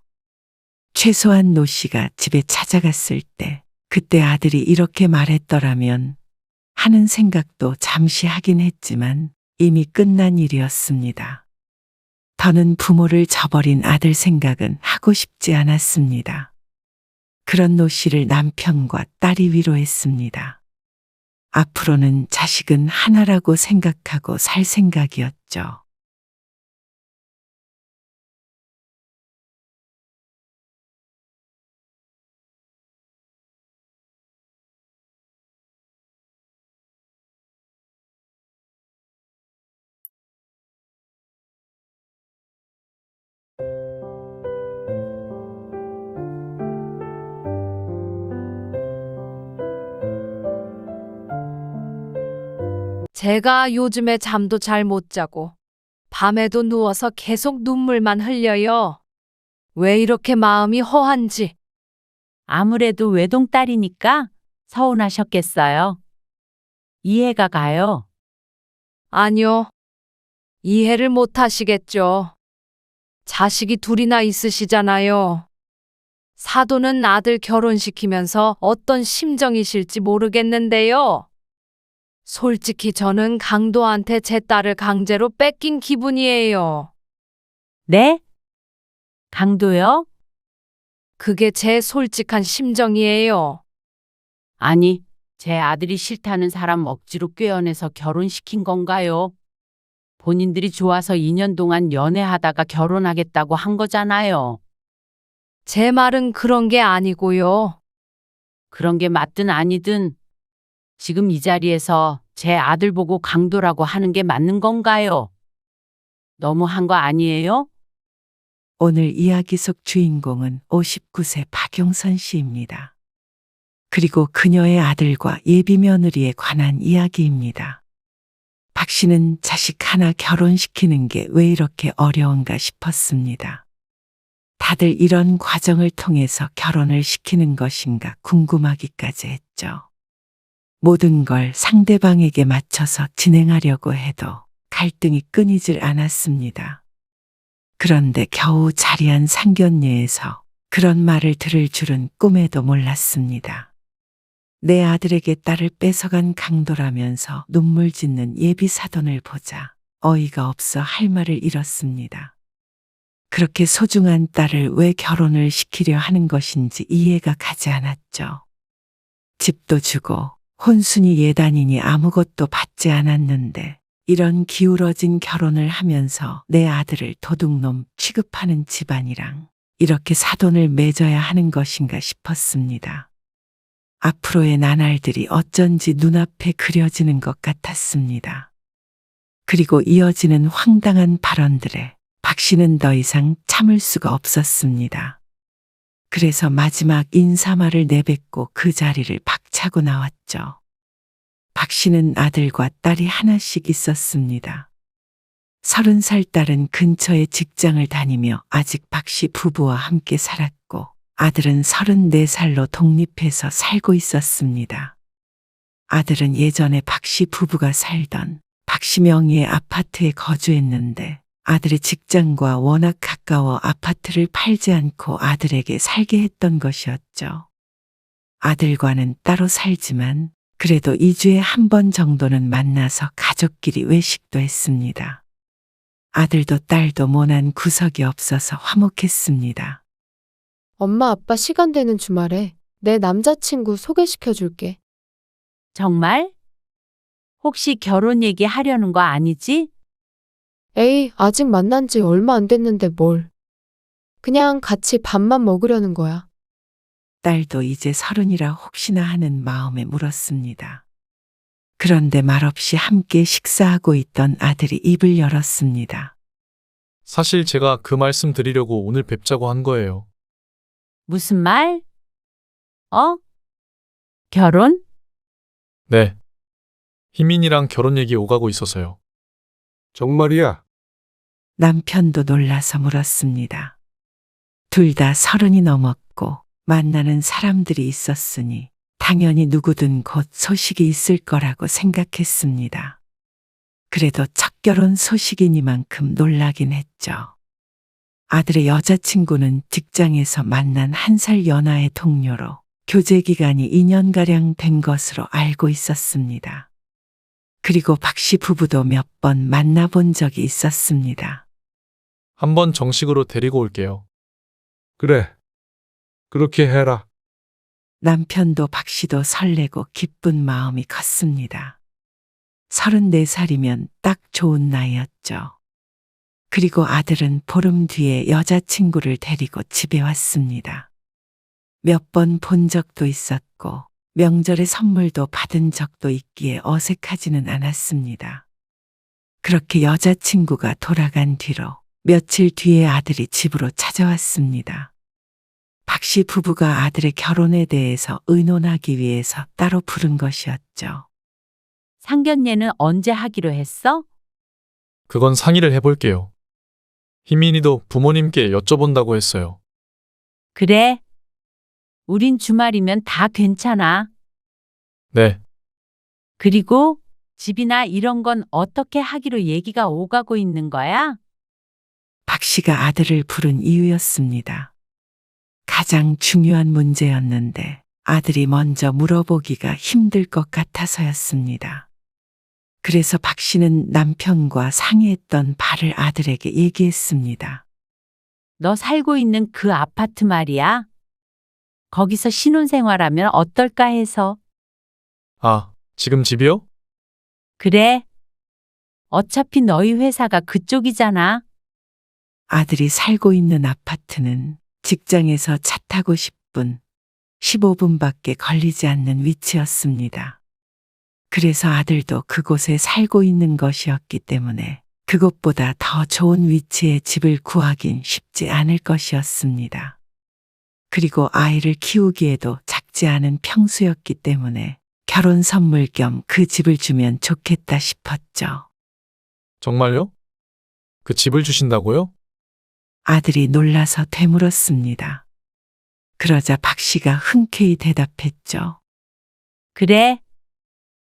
최소한 노 씨가 집에 찾아갔을 때 그때 아들이 이렇게 말했더라면 하는 생각도 잠시 하긴 했지만 이미 끝난 일이었습니다. 더는 부모를 저버린 아들 생각은 하고 싶지 않았습니다. 그런 노 씨를 남편과 딸이 위로했습니다. 앞으로는 자식은 하나라고 생각하고 살 생각이었죠. 제가 요즘에 잠도 잘 못 자고 밤에도 누워서 계속 눈물만 흘려요. 왜 이렇게 마음이 허한지. 아무래도 외동딸이니까 서운하셨겠어요. 이해가 가요. 아니요. 이해를 못 하시겠죠. 자식이 둘이나 있으시잖아요. 사돈은 아들 결혼시키면서 어떤 심정이실지 모르겠는데요. 솔직히 저는 강도한테 제 딸을 강제로 뺏긴 기분이에요. 네? 강도요? 그게 제 솔직한 심정이에요. 아니, 제 아들이 싫다는 사람 억지로 꿰어내서 결혼시킨 건가요? 본인들이 좋아서 2년 동안 연애하다가 결혼하겠다고 한 거잖아요. 제 말은 그런 게 아니고요. 그런 게 맞든 아니든 지금 이 자리에서 제 아들 보고 강도라고 하는 게 맞는 건가요? 너무한 거 아니에요? 오늘 이야기 속 주인공은 59세 박용선 씨입니다. 그리고 그녀의 아들과 예비 며느리에 관한 이야기입니다. 박 씨는 자식 하나 결혼시키는 게 왜 이렇게 어려운가 싶었습니다. 다들 이런 과정을 통해서 결혼을 시키는 것인가 궁금하기까지 했죠. 모든 걸 상대방에게 맞춰서 진행하려고 해도 갈등이 끊이질 않았습니다. 그런데 겨우 자리한 상견례에서 그런 말을 들을 줄은 꿈에도 몰랐습니다. 내 아들에게 딸을 뺏어간 강도라면서 눈물 짓는 예비 사돈을 보자 어이가 없어 할 말을 잃었습니다. 그렇게 소중한 딸을 왜 결혼을 시키려 하는 것인지 이해가 가지 않았죠. 집도 주고 혼순이 예단이니 아무것도 받지 않았는데 이런 기울어진 결혼을 하면서 내 아들을 도둑놈 취급하는 집안이랑 이렇게 사돈을 맺어야 하는 것인가 싶었습니다. 앞으로의 나날들이 어쩐지 눈앞에 그려지는 것 같았습니다. 그리고 이어지는 황당한 발언들에 박 씨는 더 이상 참을 수가 없었습니다. 그래서 마지막 인사말을 내뱉고 그 자리를 박차고 나왔죠. 박 씨는 아들과 딸이 하나씩 있었습니다. 30살 딸은 근처에 직장을 다니며 아직 박 씨 부부와 함께 살았고 아들은 34살로 독립해서 살고 있었습니다. 아들은 예전에 박 씨 부부가 살던 박 씨 명의의 아파트에 거주했는데 아들의 직장과 워낙 가까워 아파트를 팔지 않고 아들에게 살게 했던 것이었죠. 아들과는 따로 살지만 그래도 2주에 한 번 정도는 만나서 가족끼리 외식도 했습니다. 아들도 딸도 모난 구석이 없어서 화목했습니다. 엄마 아빠 시간 되는 주말에 내 남자친구 소개시켜 줄게. 정말? 혹시 결혼 얘기 하려는 거 아니지? 에이, 아직 만난 지 얼마 안 됐는데 뭘. 그냥 같이 밥만 먹으려는 거야. 딸도 이제 30이라 혹시나 하는 마음에 물었습니다. 그런데 말없이 함께 식사하고 있던 아들이 입을 열었습니다. 사실 제가 그 말씀 드리려고 오늘 뵙자고 한 거예요. 무슨 말? 결혼? 네. 희민이랑 결혼 얘기 오가고 있어서요. 정말이야? 남편도 놀라서 물었습니다. 둘 다 30이 넘었고 만나는 사람들이 있었으니 당연히 누구든 곧 소식이 있을 거라고 생각했습니다. 그래도 첫 결혼 소식이니만큼 놀라긴 했죠. 아들의 여자친구는 직장에서 만난 1살 연하의 동료로 교제 기간이 2년가량 된 것으로 알고 있었습니다. 그리고 박 씨 부부도 몇 번 만나본 적이 있었습니다. 한번 정식으로 데리고 올게요. 그래. 그렇게 해라. 남편도 박 씨도 설레고 기쁜 마음이 컸습니다. 34살이면 딱 좋은 나이였죠. 그리고 아들은 보름 뒤에 여자친구를 데리고 집에 왔습니다. 몇 번 본 적도 있었고 명절에 선물도 받은 적도 있기에 어색하지는 않았습니다. 그렇게 여자친구가 돌아간 뒤로 며칠 뒤에 아들이 집으로 찾아왔습니다. 박 씨 부부가 아들의 결혼에 대해서 의논하기 위해서 따로 부른 것이었죠. 상견례는 언제 하기로 했어? 그건 상의를 해볼게요. 희민이도 부모님께 여쭤본다고 했어요. 그래. 우린 주말이면 다 괜찮아. 네. 그리고 집이나 이런 건 어떻게 하기로 얘기가 오가고 있는 거야? 박 씨가 아들을 부른 이유였습니다. 가장 중요한 문제였는데 아들이 먼저 물어보기가 힘들 것 같아서였습니다. 그래서 박 씨는 남편과 상의했던 바를 아들에게 얘기했습니다. 너 살고 있는 그 아파트 말이야. 거기서 신혼생활하면 어떨까 해서. 아, 지금 집이요? 그래. 어차피 너희 회사가 그쪽이잖아. 아들이 살고 있는 아파트는 직장에서 차 타고 10분, 15분밖에 걸리지 않는 위치였습니다. 그래서 아들도 그곳에 살고 있는 것이었기 때문에 그것보다 더 좋은 위치에 집을 구하긴 쉽지 않을 것이었습니다. 그리고 아이를 키우기에도 작지 않은 평수였기 때문에 결혼 선물 겸 그 집을 주면 좋겠다 싶었죠. 정말요? 그 집을 주신다고요? 아들이 놀라서 되물었습니다. 그러자 박 씨가 흔쾌히 대답했죠. 그래.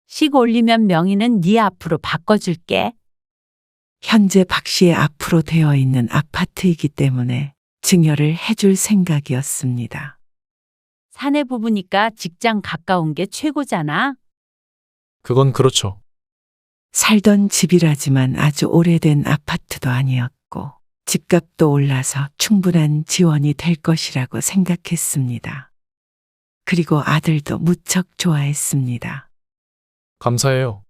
식 올리면 명의는 네 앞으로 바꿔줄게. 현재 박 씨의 앞으로 되어 있는 아파트이기 때문에 증여를 해줄 생각이었습니다. 사내 부부니까 직장 가까운 게 최고잖아. 그건 그렇죠. 살던 집이라지만 아주 오래된 아파트도 아니었고 집값도 올라서 충분한 지원이 될 것이라고 생각했습니다. 그리고 아들도 무척 좋아했습니다. 감사해요.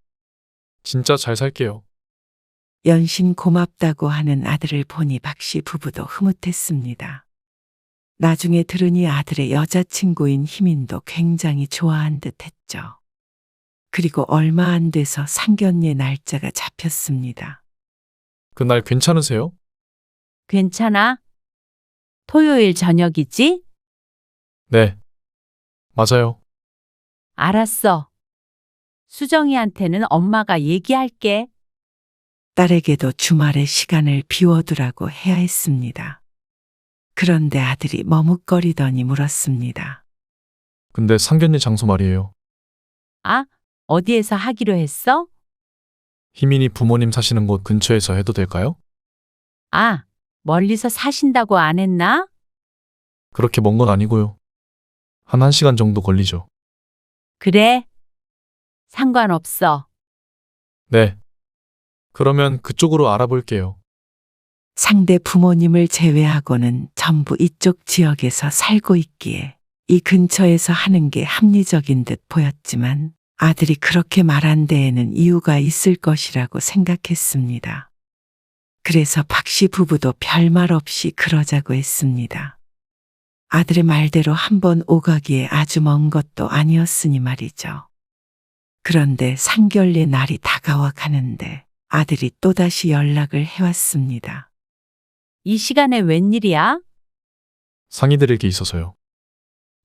진짜 잘 살게요. 연신 고맙다고 하는 아들을 보니 박 씨 부부도 흐뭇했습니다. 나중에 들으니 아들의 여자친구인 희민도 굉장히 좋아한 듯 했죠. 그리고 얼마 안 돼서 상견례 날짜가 잡혔습니다. 그날 괜찮으세요? 괜찮아? 토요일 저녁이지? 네. 맞아요. 알았어. 수정이한테는 엄마가 얘기할게. 딸에게도 주말에 시간을 비워두라고 해야 했습니다. 그런데 아들이 머뭇거리더니 물었습니다. 근데 상견례 장소 말이에요. 아, 어디에서 하기로 했어? 희민이 부모님 사시는 곳 근처에서 해도 될까요? 아, 멀리서 사신다고 안 했나? 그렇게 먼 건 아니고요. 한 1시간 정도 걸리죠. 그래. 상관없어. 네. 그러면 그쪽으로 알아볼게요. 상대 부모님을 제외하고는 전 전부 이쪽 지역에서 살고 있기에 이 근처에서 하는 게 합리적인 듯 보였지만 아들이 그렇게 말한 데에는 이유가 있을 것이라고 생각했습니다. 그래서 박씨 부부도 별말 없이 그러자고 했습니다. 아들의 말대로 한번 오가기에 아주 먼 것도 아니었으니 말이죠. 그런데 상견례 날이 다가와 가는데 아들이 또다시 연락을 해왔습니다. 이 시간에 웬일이야? 상의드릴 게 있어서요.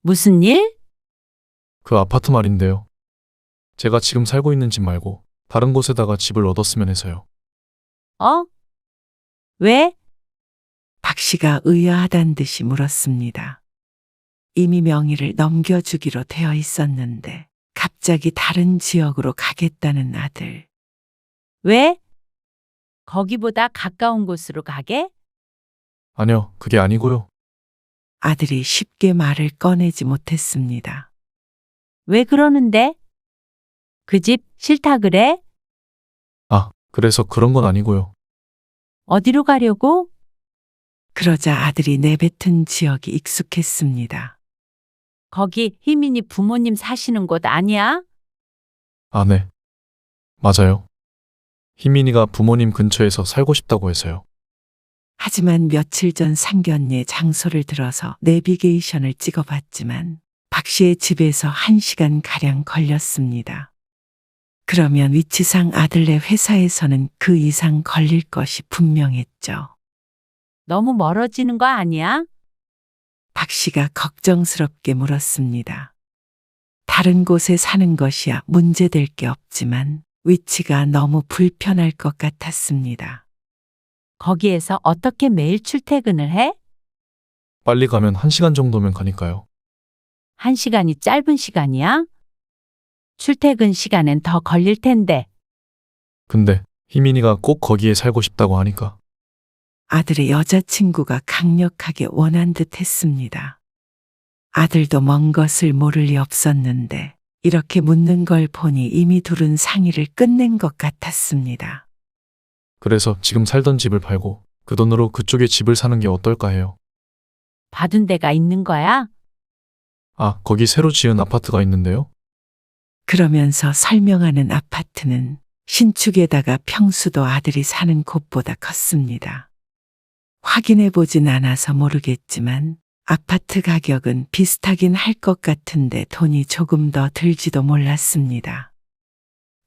무슨 일? 그 아파트 말인데요. 제가 지금 살고 있는 집 말고 다른 곳에다가 집을 얻었으면 해서요. 어? 왜? 박 씨가 의아하단 듯이 물었습니다. 이미 명의를 넘겨주기로 되어 있었는데 갑자기 다른 지역으로 가겠다는 아들. 왜? 거기보다 가까운 곳으로 가게? 아니요, 그게 아니고요. 아들이 쉽게 말을 꺼내지 못했습니다. 왜 그러는데? 그 집 싫다 그래? 아, 그래서 그런 건 아니고요. 어디로 가려고? 그러자 아들이 내뱉은 지역이 익숙했습니다. 거기 희민이 부모님 사시는 곳 아니야? 아, 네. 맞아요. 희민이가 부모님 근처에서 살고 싶다고 해서요. 하지만 며칠 전 상견례 장소를 들어서 내비게이션을 찍어봤지만 박 씨의 집에서 1시간가량 걸렸습니다. 그러면 위치상 아들네 회사에서는 그 이상 걸릴 것이 분명했죠. 너무 멀어지는 거 아니야? 박 씨가 걱정스럽게 물었습니다. 다른 곳에 사는 것이야 문제될 게 없지만 위치가 너무 불편할 것 같았습니다. 거기에서 어떻게 매일 출퇴근을 해? 빨리 가면 1시간 정도면 가니까요. 1시간이 짧은 시간이야? 출퇴근 시간엔 더 걸릴 텐데. 근데 희민이가 꼭 거기에 살고 싶다고 하니까. 아들의 여자친구가 강력하게 원한 듯 했습니다. 아들도 먼 것을 모를 리 없었는데 이렇게 묻는 걸 보니 이미 둘은 상의를 끝낸 것 같았습니다. 그래서 지금 살던 집을 팔고 그 돈으로 그쪽에 집을 사는 게 어떨까 해요. 받은 데가 있는 거야? 아, 거기 새로 지은 아파트가 있는데요. 그러면서 설명하는 아파트는 신축에다가 평수도 아들이 사는 곳보다 컸습니다. 확인해 보진 않아서 모르겠지만 아파트 가격은 비슷하긴 할 것 같은데 돈이 조금 더 들지도 몰랐습니다.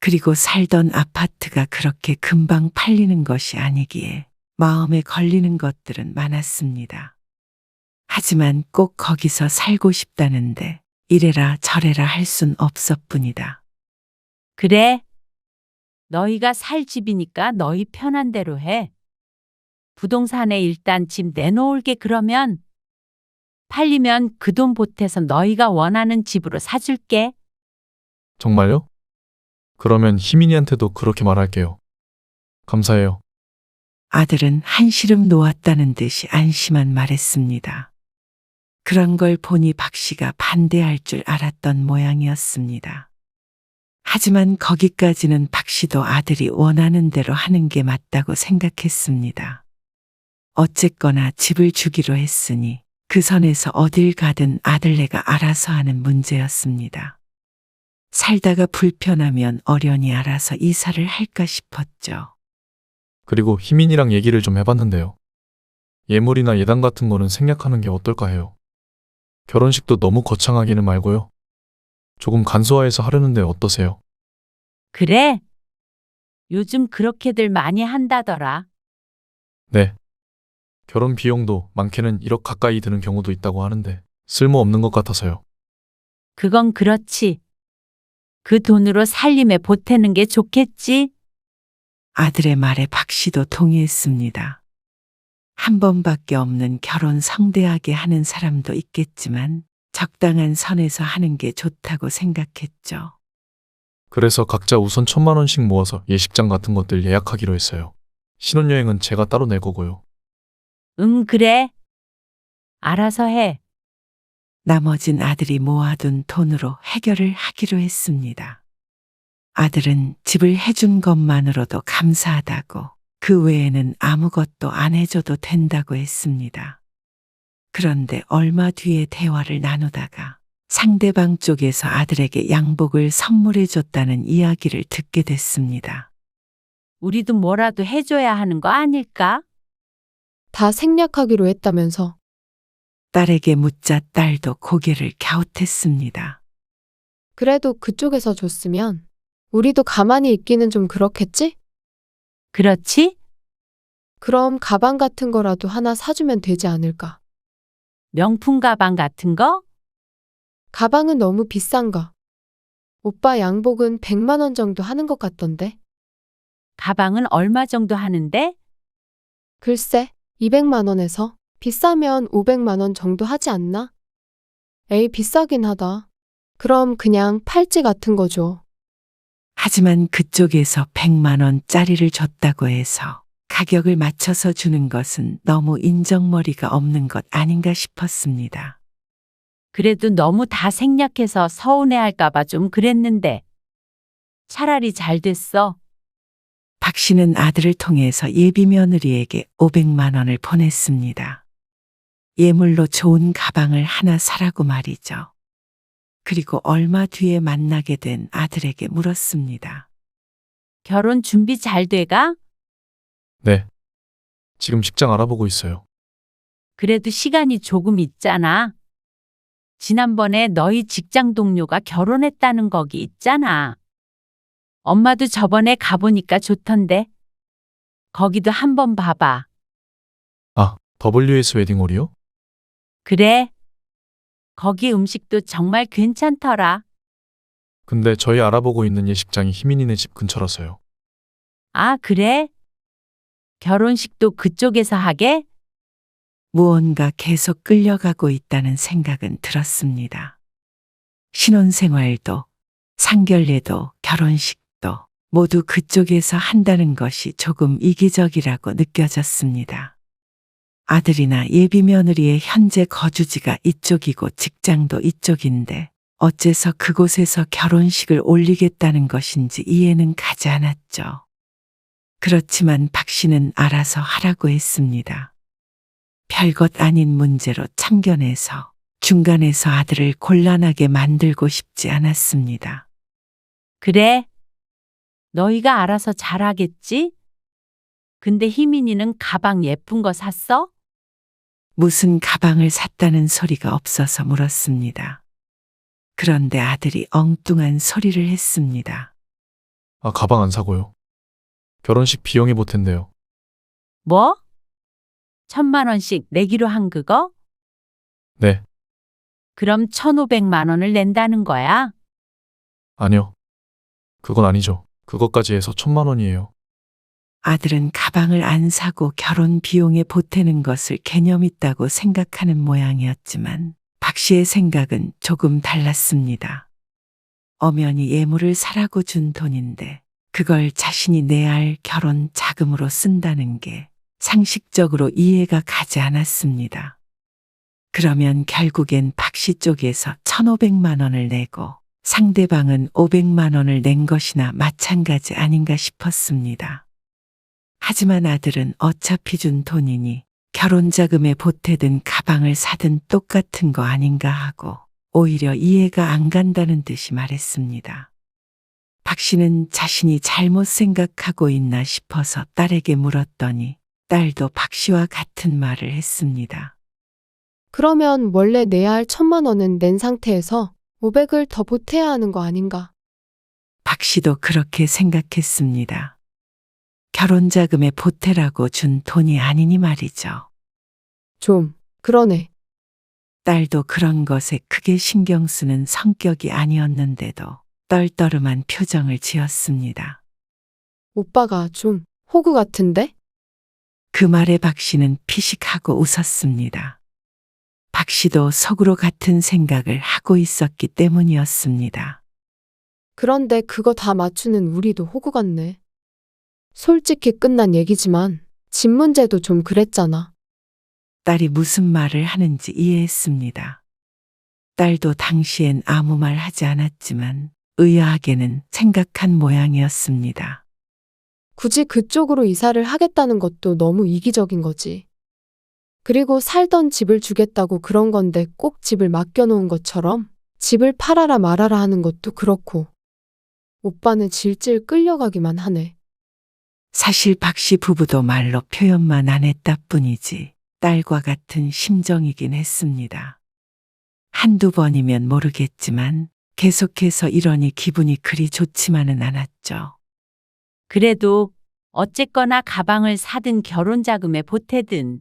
그리고 살던 아파트가 그렇게 금방 팔리는 것이 아니기에 마음에 걸리는 것들은 많았습니다. 하지만 꼭 거기서 살고 싶다는데 이래라 저래라 할 순 없었뿐이다. 그래. 너희가 살 집이니까 너희 편한 대로 해. 부동산에 일단 집 내놓을게 그러면 팔리면 그 돈 보태서 너희가 원하는 집으로 사줄게. 정말요? 그러면 희민이한테도 그렇게 말할게요. 감사해요. 아들은 한시름 놓았다는 듯이 안심한 말했습니다. 그런 걸 보니 박 씨가 반대할 줄 알았던 모양이었습니다. 하지만 거기까지는 박 씨도 아들이 원하는 대로 하는 게 맞다고 생각했습니다. 어쨌거나 집을 주기로 했으니 그 선에서 어딜 가든 아들네가 알아서 하는 문제였습니다. 살다가 불편하면 어련히 알아서 이사를 할까 싶었죠. 그리고 희민이랑 얘기를 좀 해봤는데요. 예물이나 예당 같은 거는 생략하는 게 어떨까 해요. 결혼식도 너무 거창하기는 말고요. 조금 간소화해서 하려는데 어떠세요? 그래? 요즘 그렇게들 많이 한다더라. 네. 결혼 비용도 많게는 1억 가까이 드는 경우도 있다고 하는데 쓸모없는 것 같아서요. 그건 그렇지. 그 돈으로 살림에 보태는 게 좋겠지? 아들의 말에 박 씨도 동의했습니다. 한 번밖에 없는 결혼 성대하게 하는 사람도 있겠지만 적당한 선에서 하는 게 좋다고 생각했죠. 그래서 각자 우선 1,000만 원씩 모아서 예식장 같은 것들 예약하기로 했어요. 신혼여행은 제가 따로 낼 거고요. 그래. 알아서 해. 나머진 아들이 모아둔 돈으로 해결을 하기로 했습니다. 아들은 집을 해준 것만으로도 감사하다고 그 외에는 아무것도 안 해줘도 된다고 했습니다. 그런데 얼마 뒤에 대화를 나누다가 상대방 쪽에서 아들에게 양복을 선물해 줬다는 이야기를 듣게 됐습니다. 우리도 뭐라도 해줘야 하는 거 아닐까? 다 생략하기로 했다면서. 딸에게 묻자 딸도 고개를 갸웃했습니다. 그래도 그쪽에서 줬으면 우리도 가만히 있기는 좀 그렇겠지? 그렇지? 그럼 가방 같은 거라도 하나 사주면 되지 않을까? 명품 가방 같은 거? 가방은 너무 비싼가? 오빠 양복은 100만 원 정도 하는 것 같던데. 가방은 얼마 정도 하는데? 글쎄, 200만 원에서 비싸면 500만 원 정도 하지 않나? 에이, 비싸긴 하다. 그럼 그냥 팔찌 같은 거 줘. 하지만 그쪽에서 100만 원짜리를 줬다고 해서 가격을 맞춰서 주는 것은 너무 인정머리가 없는 것 아닌가 싶었습니다. 그래도 너무 다 생략해서 서운해할까봐 좀 그랬는데. 차라리 잘 됐어. 박 씨는 아들을 통해서 예비 며느리에게 500만 원을 보냈습니다. 예물로 좋은 가방을 하나 사라고 말이죠. 그리고 얼마 뒤에 만나게 된 아들에게 물었습니다. 결혼 준비 잘 돼가? 네. 지금 직장 알아보고 있어요. 그래도 시간이 조금 있잖아. 지난번에 너희 직장 동료가 결혼했다는 거기 있잖아. 엄마도 저번에 가보니까 좋던데. 거기도 한번 봐봐. 아, WS 웨딩홀이요? 그래. 거기 음식도 정말 괜찮더라. 근데 저희 알아보고 있는 예식장이 희민이네 집 근처라서요. 아, 그래? 결혼식도 그쪽에서 하게? 무언가 계속 끌려가고 있다는 생각은 들었습니다. 신혼생활도, 상견례도, 결혼식도 모두 그쪽에서 한다는 것이 조금 이기적이라고 느껴졌습니다. 아들이나 예비 며느리의 현재 거주지가 이쪽이고 직장도 이쪽인데 어째서 그곳에서 결혼식을 올리겠다는 것인지 이해는 가지 않았죠. 그렇지만 박 씨는 알아서 하라고 했습니다. 별것 아닌 문제로 참견해서 중간에서 아들을 곤란하게 만들고 싶지 않았습니다. 그래. 너희가 알아서 잘하겠지? 근데 희민이는 가방 예쁜 거 샀어? 무슨 가방을 샀다는 소리가 없어서 물었습니다. 그런데 아들이 엉뚱한 소리를 했습니다. 아, 가방 안 사고요. 결혼식 비용이 보탠데요. 뭐? 1,000만 원씩 내기로 한 그거? 네. 그럼 1,500만 원을 낸다는 거야? 아니요. 그건 아니죠. 그것까지 해서 1,000만 원이에요. 아들은 가방을 안 사고 결혼 비용에 보태는 것을 개념 있다고 생각하는 모양이었지만 박 씨의 생각은 조금 달랐습니다. 엄연히 예물을 사라고 준 돈인데 그걸 자신이 내야 할 결혼 자금으로 쓴다는 게 상식적으로 이해가 가지 않았습니다. 그러면 결국엔 박 씨 쪽에서 1,500만 원을 내고 상대방은 500만 원을 낸 것이나 마찬가지 아닌가 싶었습니다. 하지만 아들은 어차피 준 돈이니 결혼자금에 보태든 가방을 사든 똑같은 거 아닌가 하고 오히려 이해가 안 간다는 듯이 말했습니다. 박 씨는 자신이 잘못 생각하고 있나 싶어서 딸에게 물었더니 딸도 박 씨와 같은 말을 했습니다. 그러면 원래 내야 할 1,000만 원은 낸 상태에서 500을 더 보태야 하는 거 아닌가? 박 씨도 그렇게 생각했습니다. 결혼자금에 보태라고 준 돈이 아니니 말이죠. 좀, 그러네. 딸도 그런 것에 크게 신경 쓰는 성격이 아니었는데도 떨떠름한 표정을 지었습니다. 오빠가 좀 호구 같은데? 그 말에 박 씨는 피식하고 웃었습니다. 박 씨도 속으로 같은 생각을 하고 있었기 때문이었습니다. 그런데 그거 다 맞추는 우리도 호구 같네. 솔직히 끝난 얘기지만 집 문제도 좀 그랬잖아. 딸이 무슨 말을 하는지 이해했습니다. 딸도 당시엔 아무 말 하지 않았지만 의아하게는 생각한 모양이었습니다. 굳이 그쪽으로 이사를 하겠다는 것도 너무 이기적인 거지. 그리고 살던 집을 주겠다고 그런 건데 꼭 집을 맡겨놓은 것처럼 집을 팔아라 말아라 하는 것도 그렇고. 오빠는 질질 끌려가기만 하네. 사실 박 씨 부부도 말로 표현만 안 했다 뿐이지 딸과 같은 심정이긴 했습니다. 한두 번이면 모르겠지만 계속해서 이러니 기분이 그리 좋지만은 않았죠. 그래도 어쨌거나 가방을 사든 결혼 자금에 보태든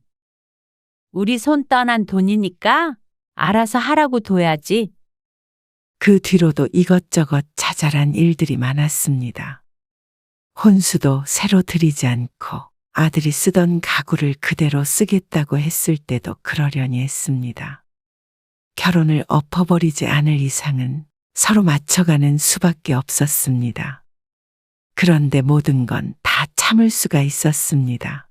우리 손 떠난 돈이니까 알아서 하라고 둬야지. 그 뒤로도 이것저것 자잘한 일들이 많았습니다. 혼수도 새로 들이지 않고 아들이 쓰던 가구를 그대로 쓰겠다고 했을 때도 그러려니 했습니다. 결혼을 엎어버리지 않을 이상은 서로 맞춰가는 수밖에 없었습니다. 그런데 모든 건 다 참을 수가 있었습니다.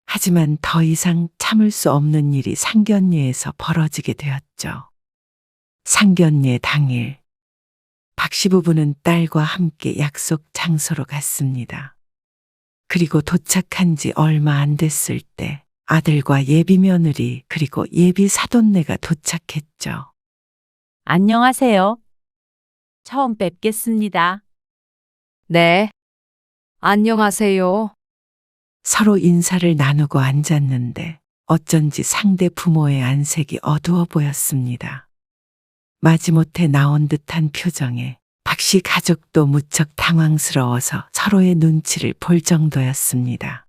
하지만 더 이상 참을 수 없는 일이 상견례에서 벌어지게 되었죠. 상견례 당일, 박 씨 부부는 딸과 함께 약속 장소로 갔습니다. 그리고 도착한 지 얼마 안 됐을 때 아들과 예비 며느리 그리고 예비 사돈네가 도착했죠. 안녕하세요. 처음 뵙겠습니다. 네. 안녕하세요. 서로 인사를 나누고 앉았는데 어쩐지 상대 부모의 안색이 어두워 보였습니다. 마지못해 나온 듯한 표정에 박 씨 가족도 무척 당황스러워서 서로의 눈치를 볼 정도였습니다.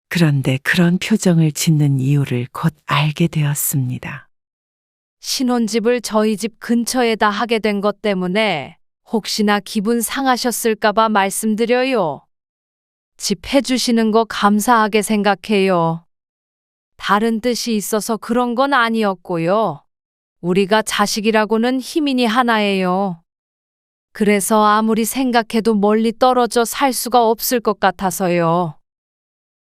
그런데 그런 표정을 짓는 이유를 곧 알게 되었습니다. 신혼집을 저희 집 근처에다 하게 된 것 때문에 혹시나 기분 상하셨을까봐 말씀드려요. 집 해주시는 거 감사하게 생각해요. 다른 뜻이 있어서 그런 건 아니었고요. 우리가 자식이라고는 희민이 하나예요. 그래서 아무리 생각해도 멀리 떨어져 살 수가 없을 것 같아서요.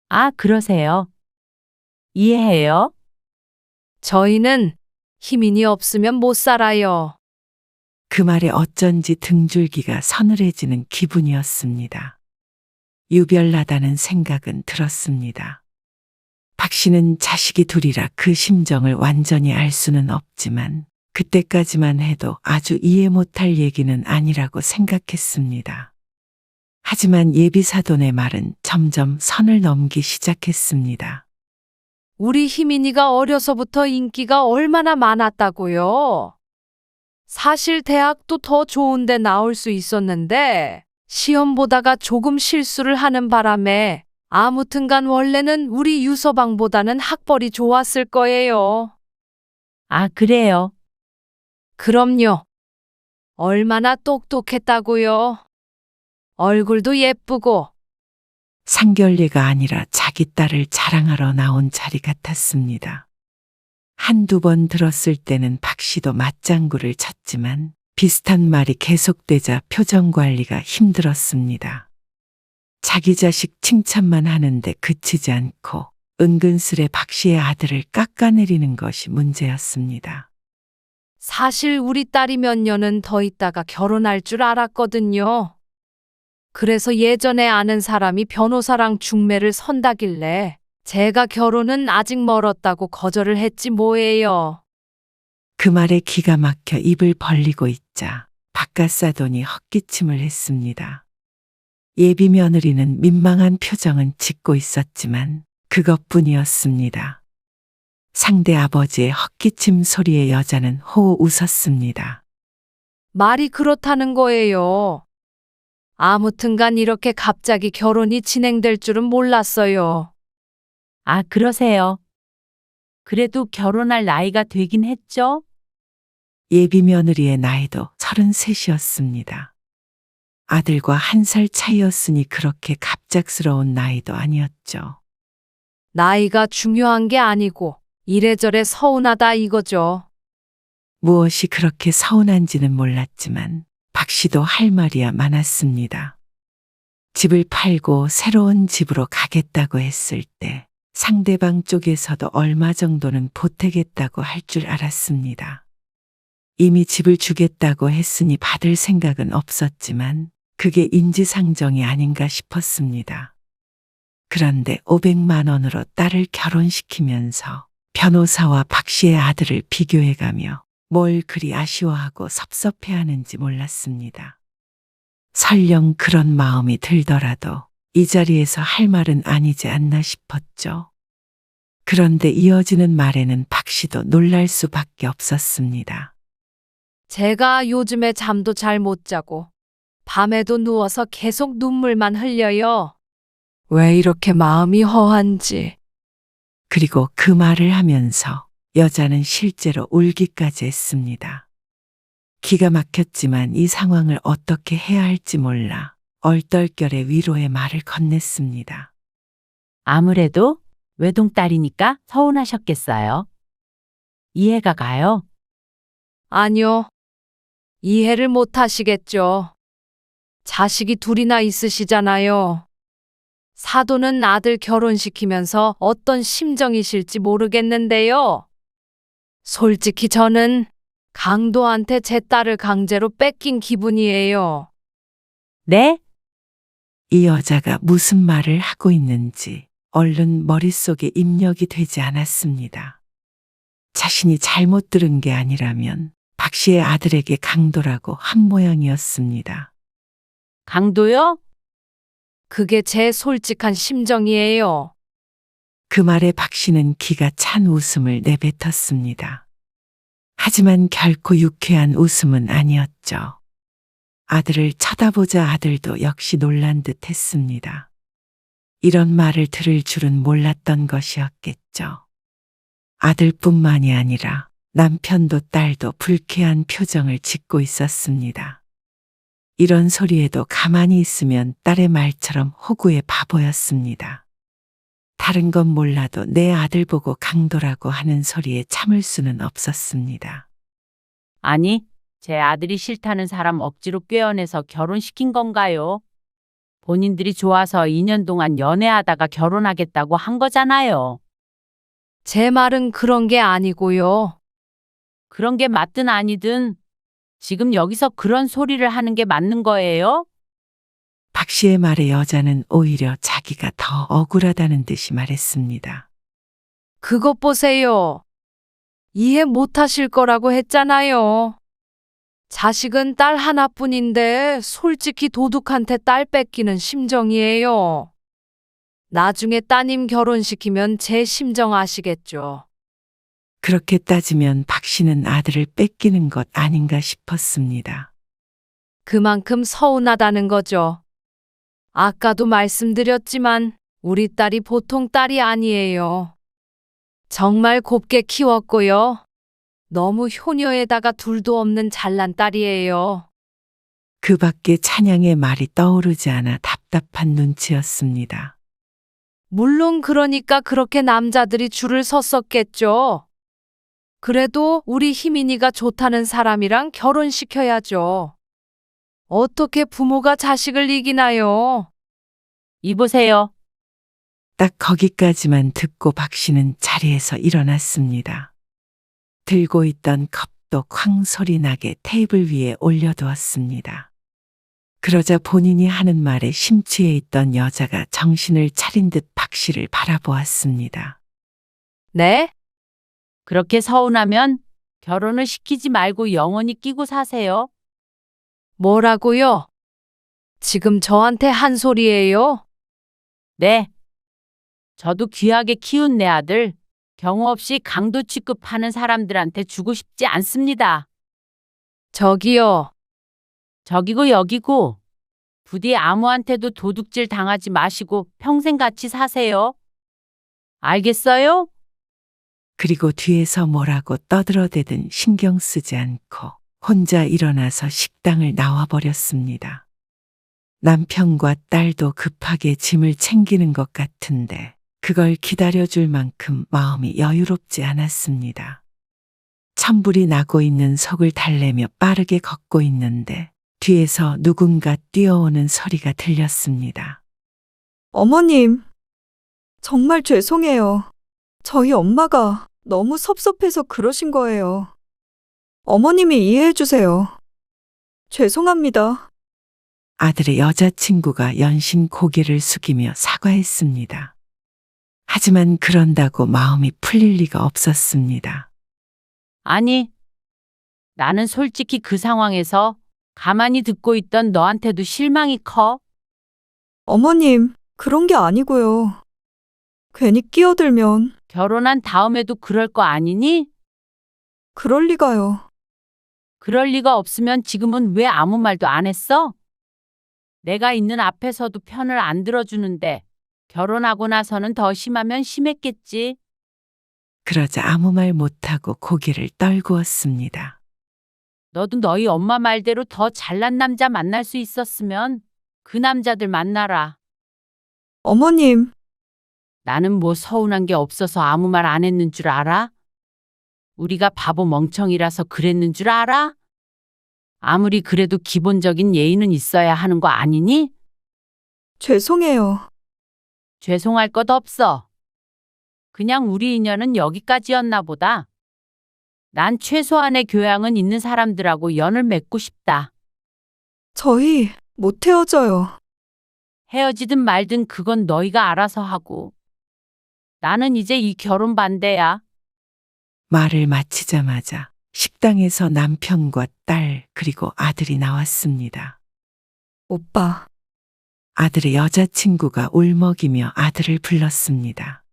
아, 그러세요. 이해해요? 저희는 희민이 없으면 못 살아요. 그 말에 어쩐지 등줄기가 서늘해지는 기분이었습니다. 유별나다는 생각은 들었습니다. 박 씨는 자식이 둘이라 그 심정을 완전히 알 수는 없지만 그때까지만 해도 아주 이해 못할 얘기는 아니라고 생각했습니다. 하지만 예비사돈의 말은 점점 선을 넘기 시작했습니다. 우리 희민이가 어려서부터 인기가 얼마나 많았다고요. 사실 대학도 더 좋은 데 나올 수 있었는데 시험 보다가 조금 실수를 하는 바람에 아무튼간 원래는 우리 유서방보다는 학벌이 좋았을 거예요. 아, 그래요. 그럼요. 얼마나 똑똑했다고요. 얼굴도 예쁘고. 상견례가 아니라 자기 딸을 자랑하러 나온 자리 같았습니다. 한두 번 들었을 때는 박 씨도 맞장구를 쳤지만 비슷한 말이 계속되자 표정 관리가 힘들었습니다. 자기 자식 칭찬만 하는데 그치지 않고 은근슬에 박 씨의 아들을 깎아내리는 것이 문제였습니다. 사실 우리 딸이 몇 년은 더 있다가 결혼할 줄 알았거든요. 그래서 예전에 아는 사람이 변호사랑 중매를 선다길래 제가 결혼은 아직 멀었다고 거절을 했지 뭐예요. 그 말에 기가 막혀 입을 벌리고 있자 바깥사돈이 헛기침을 했습니다. 예비 며느리는 민망한 표정은 짓고 있었지만 그것뿐이었습니다. 상대 아버지의 헛기침 소리에 여자는 호호 웃었습니다. 말이 그렇다는 거예요. 아무튼간 이렇게 갑자기 결혼이 진행될 줄은 몰랐어요. 아, 그러세요. 그래도 결혼할 나이가 되긴 했죠? 예비 며느리의 나이도 33이었습니다. 아들과 1살 차이였으니 그렇게 갑작스러운 나이도 아니었죠. 나이가 중요한 게 아니고 이래저래 서운하다 이거죠. 무엇이 그렇게 서운한지는 몰랐지만 박 씨도 할 말이야 많았습니다. 집을 팔고 새로운 집으로 가겠다고 했을 때 상대방 쪽에서도 얼마 정도는 보태겠다고 할 줄 알았습니다. 이미 집을 주겠다고 했으니 받을 생각은 없었지만 그게 인지상정이 아닌가 싶었습니다. 그런데 500만 원으로 딸을 결혼시키면서 변호사와 박 씨의 아들을 비교해가며 뭘 그리 아쉬워하고 섭섭해하는지 몰랐습니다. 설령 그런 마음이 들더라도 이 자리에서 할 말은 아니지 않나 싶었죠. 그런데 이어지는 말에는 박 씨도 놀랄 수밖에 없었습니다. 제가 요즘에 잠도 잘 못 자고 밤에도 누워서 계속 눈물만 흘려요. 왜 이렇게 마음이 허한지. 그리고 그 말을 하면서 여자는 실제로 울기까지 했습니다. 기가 막혔지만 이 상황을 어떻게 해야 할지 몰라 얼떨결에 위로의 말을 건넸습니다. 아무래도 외동딸이니까 서운하셨겠어요. 이해가 가요. 아니요. 이해를 못 하시겠죠. 자식이 둘이나 있으시잖아요. 사돈은 아들 결혼시키면서 어떤 심정이실지 모르겠는데요. 솔직히 저는 강도한테 제 딸을 강제로 뺏긴 기분이에요. 네? 이 여자가 무슨 말을 하고 있는지 얼른 머릿속에 입력이 되지 않았습니다. 자신이 잘못 들은 게 아니라면 박 씨의 아들에게 강도라고 한 모양이었습니다. 강도요? 그게 제 솔직한 심정이에요. 그 말에 박 씨는 기가 찬 웃음을 내뱉었습니다. 하지만 결코 유쾌한 웃음은 아니었죠. 아들을 쳐다보자 아들도 역시 놀란 듯 했습니다. 이런 말을 들을 줄은 몰랐던 것이었겠죠. 아들뿐만이 아니라 남편도 딸도 불쾌한 표정을 짓고 있었습니다. 이런 소리에도 가만히 있으면 딸의 말처럼 호구의 바보였습니다. 다른 건 몰라도 내 아들 보고 강도라고 하는 소리에 참을 수는 없었습니다. 아니, 제 아들이 싫다는 사람 억지로 꿰어내서 결혼시킨 건가요? 본인들이 좋아서 2년 동안 연애하다가 결혼하겠다고 한 거잖아요. 제 말은 그런 게 아니고요. 그런 게 맞든 아니든 지금 여기서 그런 소리를 하는 게 맞는 거예요? 박 씨의 말에 여자는 오히려 자기가 더 억울하다는 듯이 말했습니다. 그것 보세요. 이해 못 하실 거라고 했잖아요. 자식은 딸 하나뿐인데 솔직히 도둑한테 딸 뺏기는 심정이에요. 나중에 따님 결혼시키면 제 심정 아시겠죠? 그렇게 따지면 박 씨는 아들을 뺏기는 것 아닌가 싶었습니다. 그만큼 서운하다는 거죠. 아까도 말씀드렸지만 우리 딸이 보통 딸이 아니에요. 정말 곱게 키웠고요. 너무 효녀에다가 둘도 없는 잘난 딸이에요. 그 밖에 찬양의 말이 떠오르지 않아 답답한 눈치였습니다. 물론 그러니까 그렇게 남자들이 줄을 섰었겠죠. 그래도 우리 희민이가 좋다는 사람이랑 결혼시켜야죠. 어떻게 부모가 자식을 이기나요? 이보세요. 딱 거기까지만 듣고 박 씨는 자리에서 일어났습니다. 들고 있던 컵도 쾅 소리 나게 테이블 위에 올려두었습니다. 그러자 본인이 하는 말에 심취해 있던 여자가 정신을 차린 듯 박 씨를 바라보았습니다. 네? 그렇게 서운하면 결혼을 시키지 말고 영원히 끼고 사세요. 뭐라고요? 지금 저한테 한 소리예요? 네. 저도 귀하게 키운 내 아들 경우 없이 강도 취급하는 사람들한테 주고 싶지 않습니다. 저기요. 저기고 여기고 부디 아무한테도 도둑질 당하지 마시고 평생 같이 사세요. 알겠어요? 그리고 뒤에서 뭐라고 떠들어대든 신경 쓰지 않고 혼자 일어나서 식당을 나와버렸습니다. 남편과 딸도 급하게 짐을 챙기는 것 같은데 그걸 기다려줄 만큼 마음이 여유롭지 않았습니다. 천불이 나고 있는 속을 달래며 빠르게 걷고 있는데 뒤에서 누군가 뛰어오는 소리가 들렸습니다. 어머님, 정말 죄송해요. 저희 엄마가 너무 섭섭해서 그러신 거예요. 어머님이 이해해 주세요. 죄송합니다. 아들의 여자친구가 연신 고개를 숙이며 사과했습니다. 하지만 그런다고 마음이 풀릴 리가 없었습니다. 아니, 나는 솔직히 그 상황에서 가만히 듣고 있던 너한테도 실망이 커. 어머님, 그런 게 아니고요. 괜히 끼어들면 결혼한 다음에도 그럴 거 아니니? 그럴 리가요. 그럴 리가 없으면 지금은 왜 아무 말도 안 했어? 내가 있는 앞에서도 편을 안 들어주는데 결혼하고 나서는 더 심하면 심했겠지. 그러자 아무 말 못하고 고개를 떨구었습니다. 너도 너희 엄마 말대로 더 잘난 남자 만날 수 있었으면 그 남자들 만나라. 어머님, 나는 뭐 서운한 게 없어서 아무 말 안 했는 줄 알아? 우리가 바보 멍청이라서 그랬는 줄 알아? 아무리 그래도 기본적인 예의는 있어야 하는 거 아니니? 죄송해요. 죄송할 것 없어. 그냥 우리 인연은 여기까지였나 보다. 난 최소한의 교양은 있는 사람들하고 연을 맺고 싶다. 저희 못 헤어져요. 헤어지든 말든 그건 너희가 알아서 하고. 나는 이제 이 결혼 반대야. 말을 마치자마자 식당에서 남편과 딸 그리고 아들이 나왔습니다. 오빠, 아들의 여자친구가 울먹이며 아들을 불렀습니다.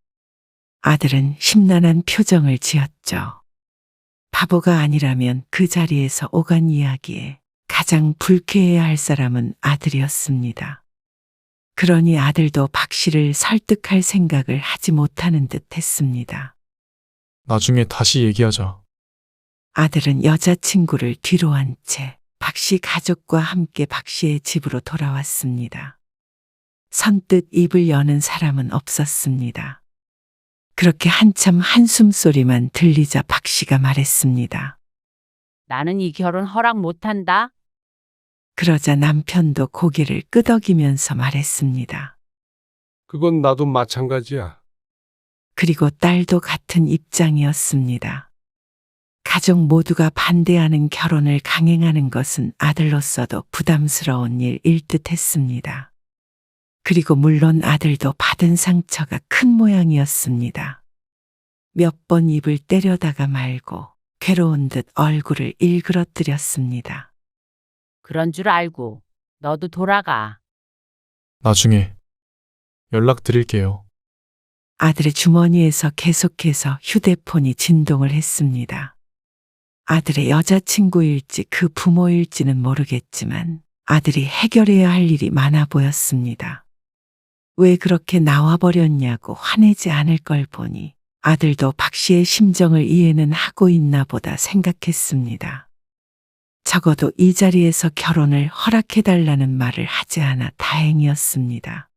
아들은 심란한 표정을 지었죠. 바보가 아니라면 그 자리에서 오간 이야기에 가장 불쾌해야 할 사람은 아들이었습니다. 그러니 아들도 박 씨를 설득할 생각을 하지 못하는 듯 했습니다. 나중에 다시 얘기하자. 아들은 여자친구를 뒤로 한 채 박 씨 가족과 함께 박 씨의 집으로 돌아왔습니다. 선뜻 입을 여는 사람은 없었습니다. 그렇게 한참 한숨 소리만 들리자 박 씨가 말했습니다. 나는 이 결혼 허락 못한다. 그러자 남편도 고개를 끄덕이면서 말했습니다. 그건 나도 마찬가지야. 그리고 딸도 같은 입장이었습니다. 가족 모두가 반대하는 결혼을 강행하는 것은 아들로서도 부담스러운 일일 듯 했습니다. 그리고 물론 아들도 받은 상처가 큰 모양이었습니다. 몇 번 입을 때려다가 말고 괴로운 듯 얼굴을 일그러뜨렸습니다. 그런 줄 알고 너도 돌아가. 나중에 연락드릴게요. 아들의 주머니에서 계속해서 휴대폰이 진동을 했습니다. 아들의 여자친구일지 그 부모일지는 모르겠지만 아들이 해결해야 할 일이 많아 보였습니다. 왜 그렇게 나와버렸냐고 화내지 않을 걸 보니 아들도 박 씨의 심정을 이해는 하고 있나 보다 생각했습니다. 적어도 이 자리에서 결혼을 허락해달라는 말을 하지 않아 다행이었습니다.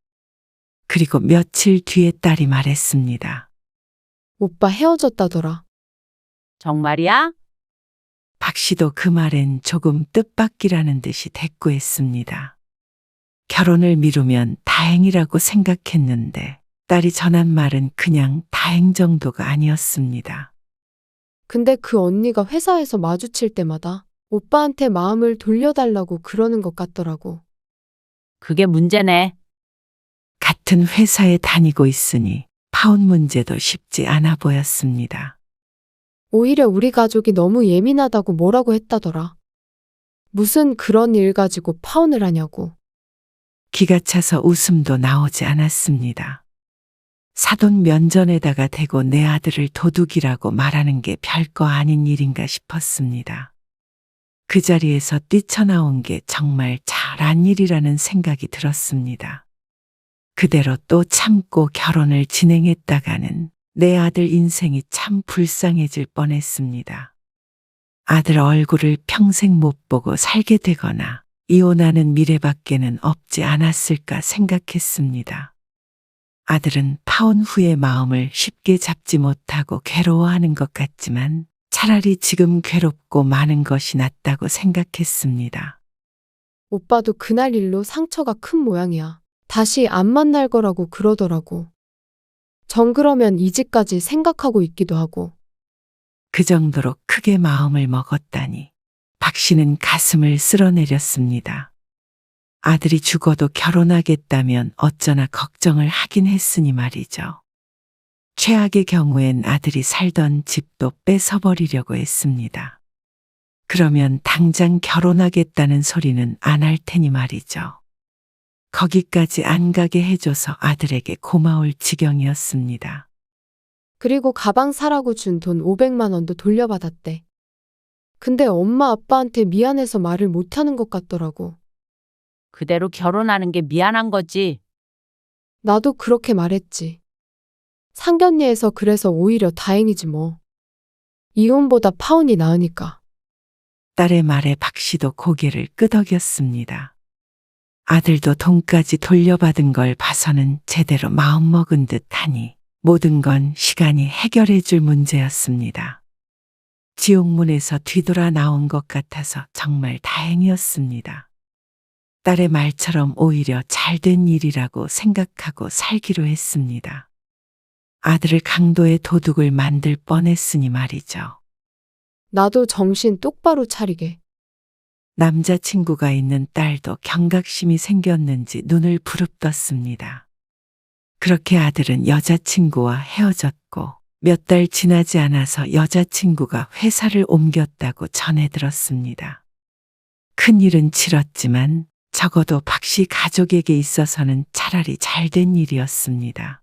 그리고 며칠 뒤에 딸이 말했습니다. 오빠 헤어졌다더라. 정말이야? 박 씨도 그 말엔 조금 뜻밖이라는 듯이 대꾸했습니다. 결혼을 미루면 다행이라고 생각했는데 딸이 전한 말은 그냥 다행 정도가 아니었습니다. 근데 그 언니가 회사에서 마주칠 때마다 오빠한테 마음을 돌려달라고 그러는 것 같더라고. 그게 문제네. 같은 회사에 다니고 있으니 파혼 문제도 쉽지 않아 보였습니다. 오히려 우리 가족이 너무 예민하다고 뭐라고 했다더라. 무슨 그런 일 가지고 파혼을 하냐고. 기가 차서 웃음도 나오지 않았습니다. 사돈 면전에다가 대고 내 아들을 도둑이라고 말하는 게 별거 아닌 일인가 싶었습니다. 그 자리에서 뛰쳐나온 게 정말 잘한 일이라는 생각이 들었습니다. 그대로 또 참고 결혼을 진행했다가는 내 아들 인생이 참 불쌍해질 뻔했습니다. 아들 얼굴을 평생 못 보고 살게 되거나 이혼하는 미래밖에는 없지 않았을까 생각했습니다. 아들은 파혼 후의 마음을 쉽게 잡지 못하고 괴로워하는 것 같지만 차라리 지금 괴롭고 많은 것이 낫다고 생각했습니다. 오빠도 그날 일로 상처가 큰 모양이야. 다시 안 만날 거라고 그러더라고. 정 그러면 이직까지 생각하고 있기도 하고. 그 정도로 크게 마음을 먹었다니 박 씨는 가슴을 쓸어내렸습니다. 아들이 죽어도 결혼하겠다면 어쩌나 걱정을 하긴 했으니 말이죠. 최악의 경우엔 아들이 살던 집도 뺏어버리려고 했습니다. 그러면 당장 결혼하겠다는 소리는 안 할 테니 말이죠. 거기까지 안 가게 해줘서 아들에게 고마울 지경이었습니다. 그리고 가방 사라고 준 돈 500만 원도 돌려받았대. 근데 엄마 아빠한테 미안해서 말을 못하는 것 같더라고. 그대로 결혼하는 게 미안한 거지. 나도 그렇게 말했지. 상견례에서 그래서 오히려 다행이지 뭐. 이혼보다 파혼이 나으니까. 딸의 말에 박 씨도 고개를 끄덕였습니다. 아들도 돈까지 돌려받은 걸 봐서는 제대로 마음먹은 듯하니 모든 건 시간이 해결해 줄 문제였습니다. 지옥문에서 뒤돌아 나온 것 같아서 정말 다행이었습니다. 딸의 말처럼 오히려 잘된 일이라고 생각하고 살기로 했습니다. 아들을 강도의 도둑을 만들 뻔했으니 말이죠. 나도 정신 똑바로 차리게. 남자친구가 있는 딸도 경각심이 생겼는지 눈을 부릅떴습니다. 그렇게 아들은 여자친구와 헤어졌고 몇 달 지나지 않아서 여자친구가 회사를 옮겼다고 전해 들었습니다. 큰일은 치렀지만 적어도 박 씨 가족에게 있어서는 차라리 잘된 일이었습니다.